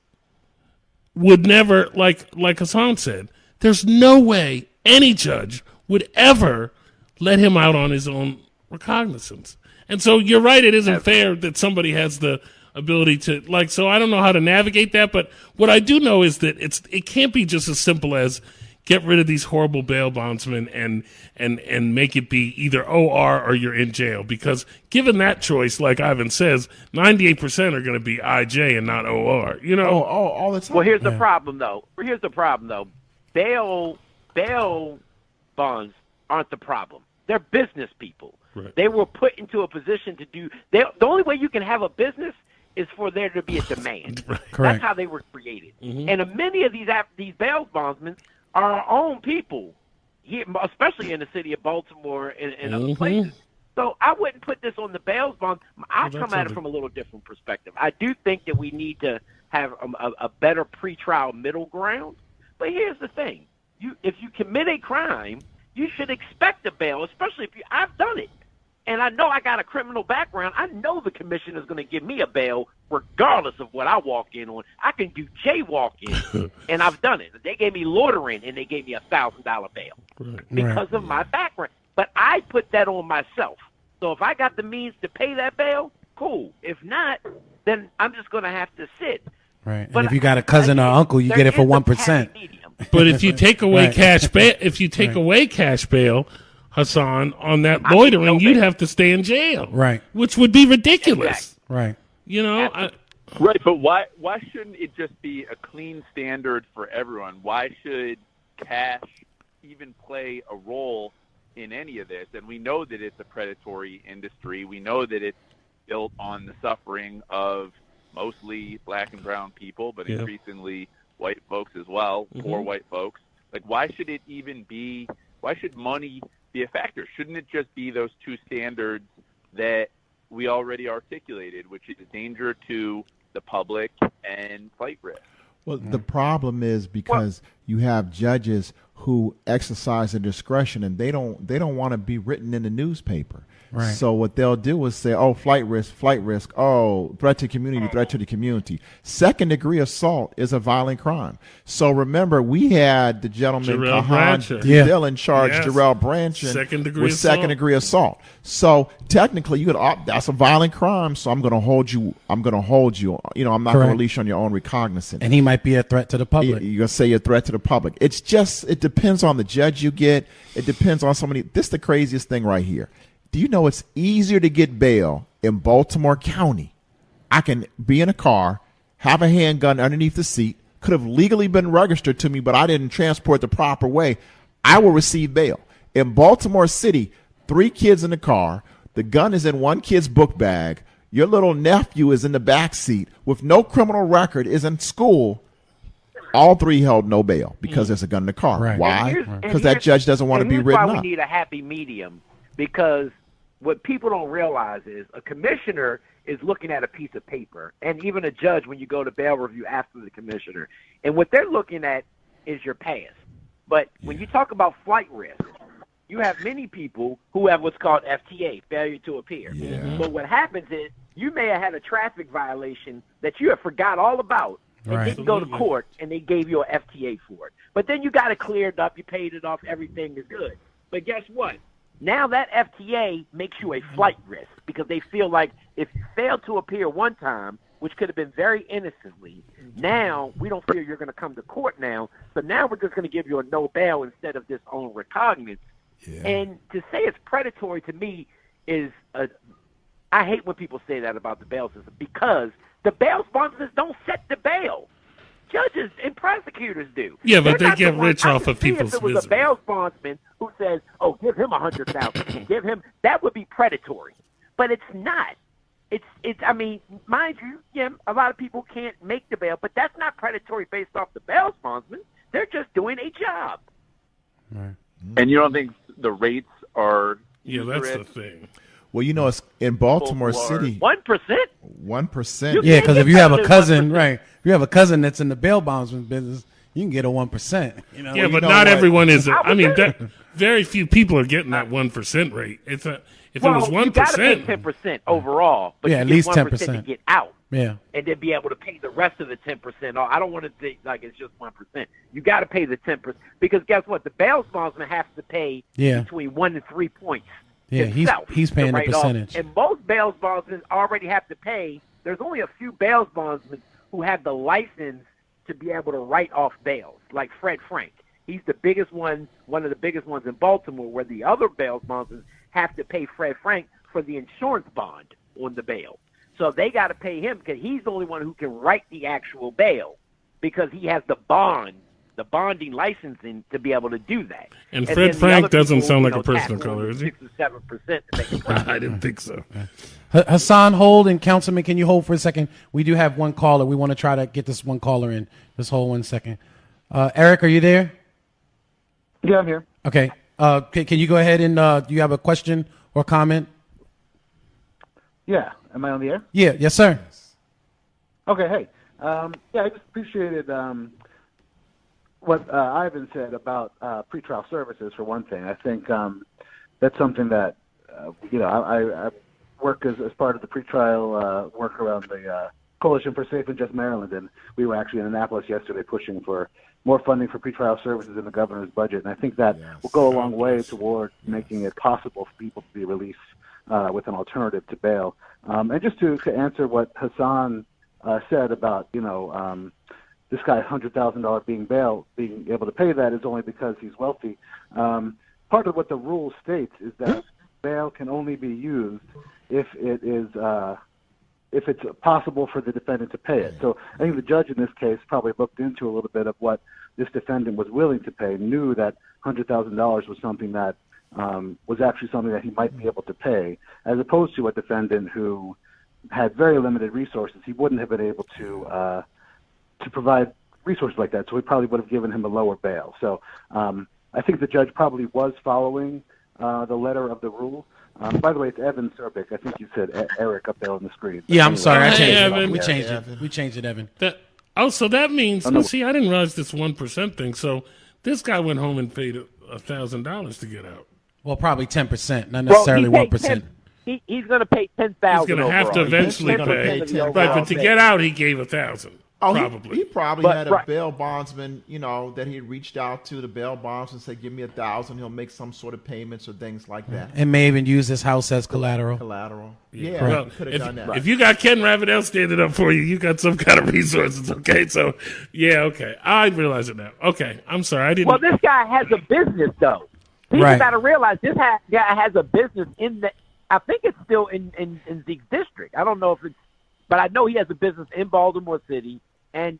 would never, like Hassan said, there's no way any judge would ever let him out on his own recognizance. And so you're right, it isn't fair that somebody has the ability to, so I don't know how to navigate that, but what I do know is that it can't be just as simple as get rid of these horrible bail bondsmen and make it be either OR or you're in jail, because given that choice, like Ivan says, 98% are going to be IJ and not OR, all the time. Well, here's the problem though. Bail bonds aren't the problem. They're business people. Right. They were put into a position to do. The only way you can have a business is for there to be a demand. Right. Correct. That's how they were created. Mm-hmm. And many of these bail bondsmen are our own people, here, especially in the city of Baltimore and other places. So I wouldn't put this on the bail bonds. I come at it from a little different perspective. I do think that we need to have a better pretrial middle ground. But here's the thing: if you commit a crime, you should expect a bail, especially if I've done it. And I know I got a criminal background. I know the commission is going to give me a bail regardless of what I walk in on. I can do jaywalking, and I've done it. They gave me loitering, and they gave me $1,000 bail because of my background. But I put that on myself. So if I got the means to pay that bail, cool. If not, then I'm just going to have to sit. Right. But and if you got a cousin or uncle, you get it for 1%. But if you take away cash bail, away cash bail, Hassan, on that loitering, you'd have to stay in jail. Right. Which would be ridiculous. Exactly. Right. Right, but why shouldn't it just be a clean standard for everyone? Why should cash even play a role in any of this? And we know that it's a predatory industry. We know that it's built on the suffering of mostly black and brown people, but increasingly white folks as well, poor white folks. Like, why should money be a factor? Shouldn't it just be those two standards that we already articulated, which is danger to the public and flight risk? Well, the problem is because you have judges who exercise their discretion, and they don't want to be written in the newspaper. Right. So what they'll do is say, oh, flight risk, oh, threat to community, threat to the community. Second degree assault is a violent crime. So remember, we had the gentleman Kahan Dhillon charged Jarrell Branchen with second degree assault. So technically, you could that's a violent crime. So I'm going to hold you. I'm not going to release you on your own recognizance. And he might be a threat to the public. You're going to say you're a threat to the public. It depends on the judge you get. It depends on so many. This is the craziest thing right here. Do you know it's easier to get bail in Baltimore County? I can be in a car, have a handgun underneath the seat, could have legally been registered to me, but I didn't transport the proper way. I will receive bail. In Baltimore City, 3 kids in the car, the gun is in one kid's book bag, your little nephew is in the back seat with no criminal record, is in school. All 3 held no bail because there's a gun in the car. Right. Why? Because that judge doesn't want to be written up. That's why we need a happy medium, because what people don't realize is a commissioner is looking at a piece of paper, and even a judge, when you go to bail review after the commissioner, and what they're looking at is your past. But when you talk about flight risk, you have many people who have what's called FTA, failure to appear. Yeah. But what happens is you may have had a traffic violation that you have forgot all about, and didn't go to court, and they gave you an FTA for it. But then you got it cleared up, you paid it off, everything is good. But guess what? Now that FTA makes you a flight risk, because they feel like if you fail to appear one time, which could have been very innocently, now we don't feel you're going to come to court now, so now we're just going to give you a no bail instead of this own recognizance. Yeah. And to say it's predatory to me is I hate when people say that about the bail system, because the bail sponsors don't set the bail. Judges and prosecutors do. Yeah, but they get rich off of people's misery. If it was a bail bondsman who says, "Oh, give him $100,000, give him," that would be predatory. But it's not. It's. I mean, mind you, yeah, a lot of people can't make the bail, but that's not predatory based off the bail bondsman. They're just doing a job. Right. And you don't think the rates are? Yeah, that's the thing. Well, it's in Baltimore City. 1%. 1%. Yeah, because if you have a cousin, right? If you have a cousin that's in the bail bondsman business, you can get a 1%. Yeah, but not everyone is. I mean, very few people are getting that 1% rate. If it was 1%, you got to pay 10% overall, but at you least get 10% to get out. Yeah, and then be able to pay the rest of the 10%. I don't want to think like it's just 1%. You got to pay the 10%, because guess what? The bail bondsman has to pay between 1 and 3 points. Yeah, he's paying the percentage. And most bail bondsmen already have to pay. There's only a few bail bondsmen who have the license to be able to write off bails, like Fred Frank. He's the biggest one of the biggest ones in Baltimore, where the other bail bondsmen have to pay Fred Frank for the insurance bond on the bail. So they got to pay him, because he's the only one who can write the actual bail, because he has the bonding licensing to be able to do that. And Fred Frank doesn't sound like a person of color, is he? 6 or 7% to make it I didn't think so. Hassan, hold, and Councilman, can you hold for a second? We do have one caller. We want to try to get this one caller in. Just hold 1 second. Eric, are you there? Yeah, I'm here. Okay. Can you go ahead and do you have a question or comment? Yeah. Am I on the air? Yeah. Yes, sir. Okay. Hey. I just appreciated what Ivan said about pretrial services, for one thing. I think that's something that, I work as part of the pretrial work around the Coalition for Safe and Just Maryland, and we were actually in Annapolis yesterday pushing for more funding for pretrial services in the governor's budget. And I think that will go a long way toward making it possible for people to be released with an alternative to bail. And just to answer what Hassan said about, this guy $100,000 being able to pay that is only because he's wealthy. Part of what the rule states is that bail can only be used if it's possible for the defendant to pay it. So I think the judge in this case probably looked into a little bit of what this defendant was willing to pay, knew that $100,000 was something that was actually something that he might be able to pay, as opposed to a defendant who had very limited resources. He wouldn't have been able to provide resources like that, so we probably would have given him a lower bail. So I think the judge probably was following the letter of the rule. By the way, it's Evan Serbic. I think you said Eric up there on the screen. Yeah, I'm sorry. I changed it. Evan. We changed it, Evan. So that means, see, I didn't realize this 1% thing. So This guy went home and paid $1,000 to get out. Well, probably 10%, not necessarily 1%. He's going to pay $10,000. He's going to have to eventually pay. Right, but to get out, he gave $1,000. Oh, probably. He probably had a bail bondsman, that he reached out to the bail bondsman and said, "Give me $1,000." He'll make some sort of payments or things like that. And may even use his house as collateral. Yeah, well, could have done that. If you got Ken Ravenell standing up for you, you got some kind of resources. Okay, so okay, I realize it now. Okay, I'm sorry, I didn't. Well, this guy has a business though. People got to realize this guy has a business in the. I think it's still in Zeke's district. I don't know if it's, but I know he has a business in Baltimore City. And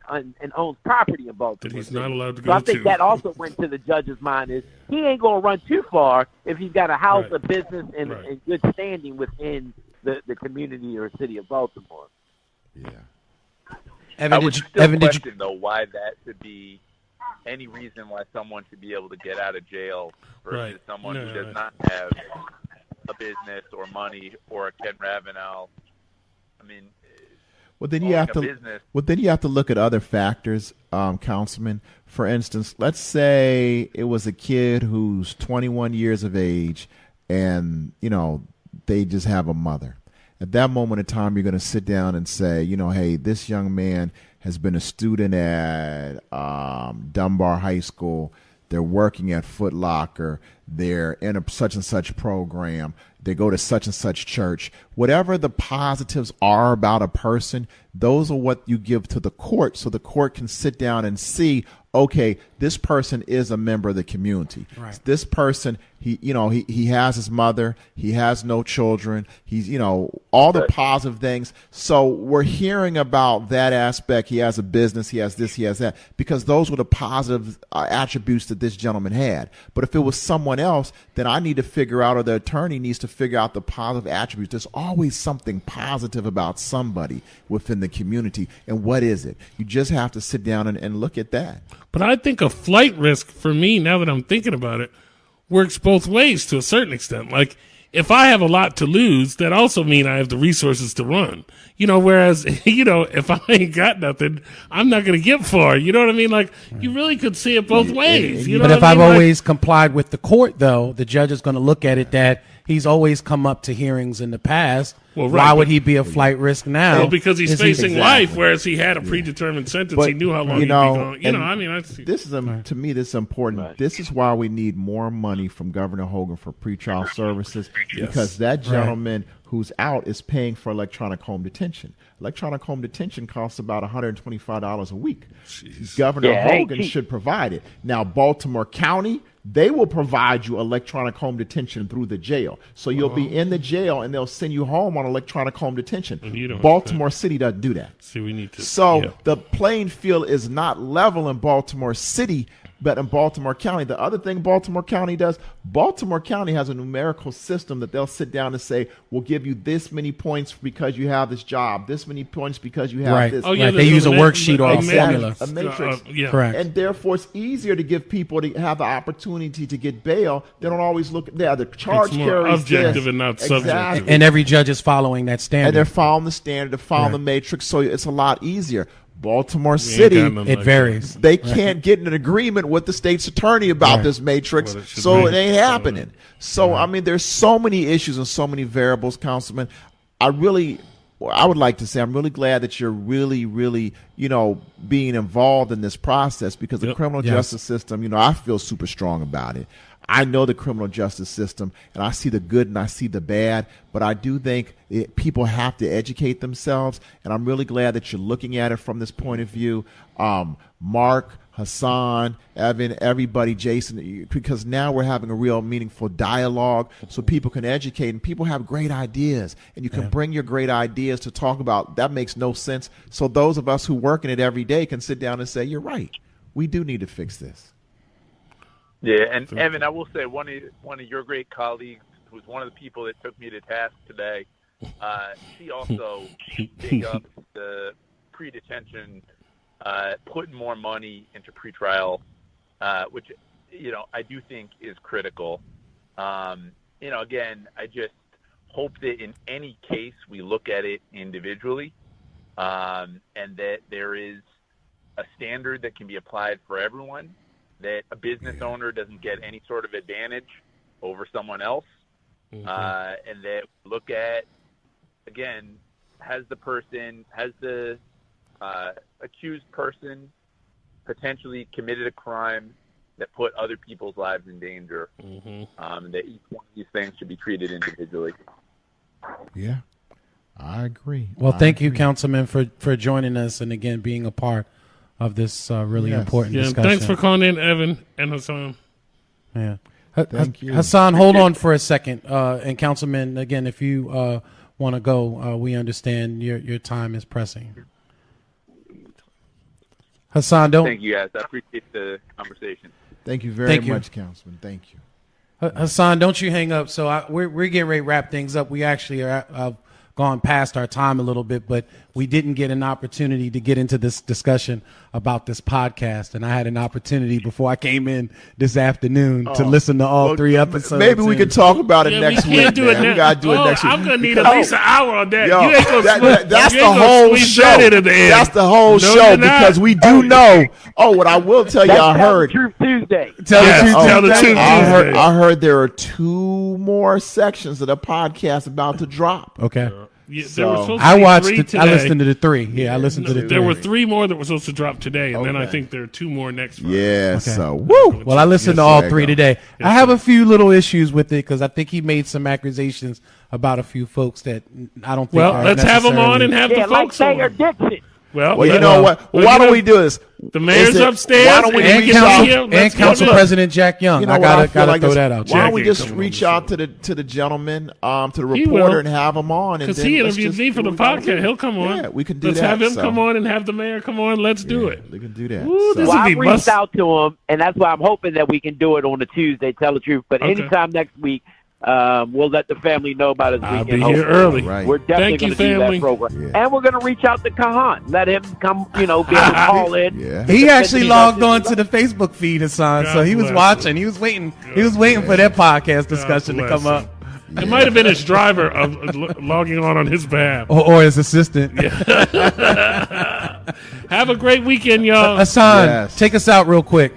owns property in Baltimore. That he's not allowed to go to. So I think that also went to the judge's mind is he ain't going to run too far if he's got a house, a business, and good standing within the community or city of Baltimore. Yeah. I would still question, though, why that should be any reason why someone should be able to get out of jail versus someone who does not have a business or money or a Ken Ravenell. I mean, Well, then you have to look at other factors, Councilman. For instance, let's say it was a kid who's 21 years of age, and they just have a mother. At that moment in time, you're going to sit down and say, hey, this young man has been a student at Dunbar High School. They're working at Foot Locker. They're in a such and such program. They go to such and such church. Whatever the positives are about a person, those are what you give to the court so the court can sit down and see, okay, this person is a member of the community. Right. This person, he has his mother, he has no children, he's, all the positive things. So we're hearing about that aspect. He has a business, he has this, he has that, because those were the positive attributes that this gentleman had. But if it was someone else, then I need to figure out, or the attorney needs to figure out the positive attributes. There's always something positive about somebody within the community. And what is it? You just have to sit down and look at that. But I think a flight risk for me, now that I'm thinking about it, works both ways to a certain extent. Like, if I have a lot to lose, that also means I have the resources to run. Whereas, if I ain't got nothing, I'm not going to get far. You know what I mean? Like, you really could see it both ways. But if I've always complied with the court, though, the judge is going to look at it that he's always come up to hearings in the past. Well, why would he be a flight risk now? Well, because he's facing life, whereas he had a predetermined sentence. But, he knew how long he'd be going. This is to me, this is important. Right. This is why we need more money from Governor Hogan for pretrial services, because that gentleman who's out is paying for electronic home detention. Electronic home detention costs about $125 a week. Jeez. Governor Hogan should provide it. Now, Baltimore County, they will provide you electronic home detention through the jail. So you'll be in the jail and they'll send you home on electronic home detention. Baltimore City doesn't do that. See, we need to. So the playing field is not level in Baltimore City, but in Baltimore County. The other thing Baltimore County does, Baltimore County has a numerical system that they'll sit down and say, we'll give you this many points because you have this job, this many points because you have this. Oh, yeah, they use a worksheet or a formula. A matrix. Correct. And therefore, it's easier to give people to have the opportunity to get bail. They don't always look at the charge carries objective and not subjective. And every judge is following that standard. And they're following the standard, they're following the matrix, so it's a lot easier. Baltimore City, it varies. They can't get an agreement with the state's attorney about this matrix, so it ain't happening. So, I mean, there's so many issues and so many variables, Councilman. I would like to say I'm really glad that you're really, really, being involved in this process, because the criminal justice system, I feel super strong about it. I know the criminal justice system, and I see the good and I see the bad, but I do think people have to educate themselves, and I'm really glad that you're looking at it from this point of view. Mark, Hassan, Evan, everybody, Jason, because now we're having a real meaningful dialogue so people can educate, and people have great ideas, and you can bring your great ideas to talk about. That makes no sense. So those of us who work in it every day can sit down and say, you're right. We do need to fix this. Yeah, and Evan, I will say one of your great colleagues, who's one of the people that took me to task today, she also picked up the pre-detention, putting more money into pretrial, which I do think is critical. Again, I just hope that in any case we look at it individually, and that there is a standard that can be applied for everyone, that a business owner doesn't get any sort of advantage over someone else, and that look at, again, has the accused person potentially committed a crime that put other people's lives in danger, that each one of these things should be treated individually. Yeah, I agree. Well, thank you, Councilman, for joining us and, again, being a part of this really important discussion. Thanks for calling in, Evan and Hassan. Yeah. Thank you. Hassan, hold on for a second. And, Councilman, again, if you want to go, we understand your time is pressing. Hassan, don't. Thank you, guys. I appreciate the conversation. Thank you very much, Councilman. Thank you. Hassan, don't you hang up. So we're getting ready to wrap things up. We actually are gone past our time a little bit, but we didn't get an opportunity to get into this discussion about this podcast. And I had an opportunity before I came in this afternoon to listen to all 3 episodes. Maybe we could talk about it next week. We got to do it next week. I'm going to need at least an hour on that. Yo, you ain't gonna that's the whole show. That's the whole show because we do know. Oh, what I will tell you, I heard. Tell the Truth Tuesday. Tell the Truth Tuesday. I heard there are 2 more sections of the podcast about to drop. Okay. Yeah, So, I listened to the 3. Yeah, I listened to the 3. There were 3 more that were supposed to drop today, and then I think there are 2 more next Friday. Yeah, Okay. so, woo! Well, I listened to all 3 today. I have a few little issues with it because I think he made some accusations about a few folks that I don't think are let's have them on and have the folks on. Mayor Dixon. Well, you know what? Why don't we do this? The mayor's upstairs. Why don't we and Council President Jack Young. You know I gotta throw that out. Why don't we just reach out to the gentleman, to the reporter, and have him on? Because he interviewed me for the podcast. He'll come on. Yeah, we can do let's that. Have him come on and have the mayor come on. Let's do it. We can do that. Ooh, Well, I reached out to him, and that's why I'm hoping that we can do it on a Tuesday. Tell the truth, but anytime next week. We'll let the family know about his weekend. I'll be here early. Right. We're definitely going to do that program. Yeah. And we're going to reach out to Kahan. Let him come, be able to call in. Yeah. He actually logged on to the Facebook feed, Hassan, so he was watching. He was waiting for that podcast discussion to come up. It might have been his driver logging on his behalf. Or his assistant. Have a great weekend, y'all. Hassan, take us out real quick.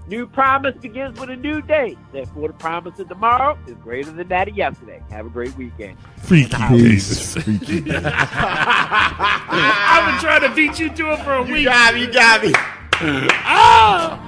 New promise begins with a new day. Therefore, the promise of tomorrow is greater than that of yesterday. Have a great weekend. Freaky Davis. I've been trying to beat you to it for a week. You got me. Ah!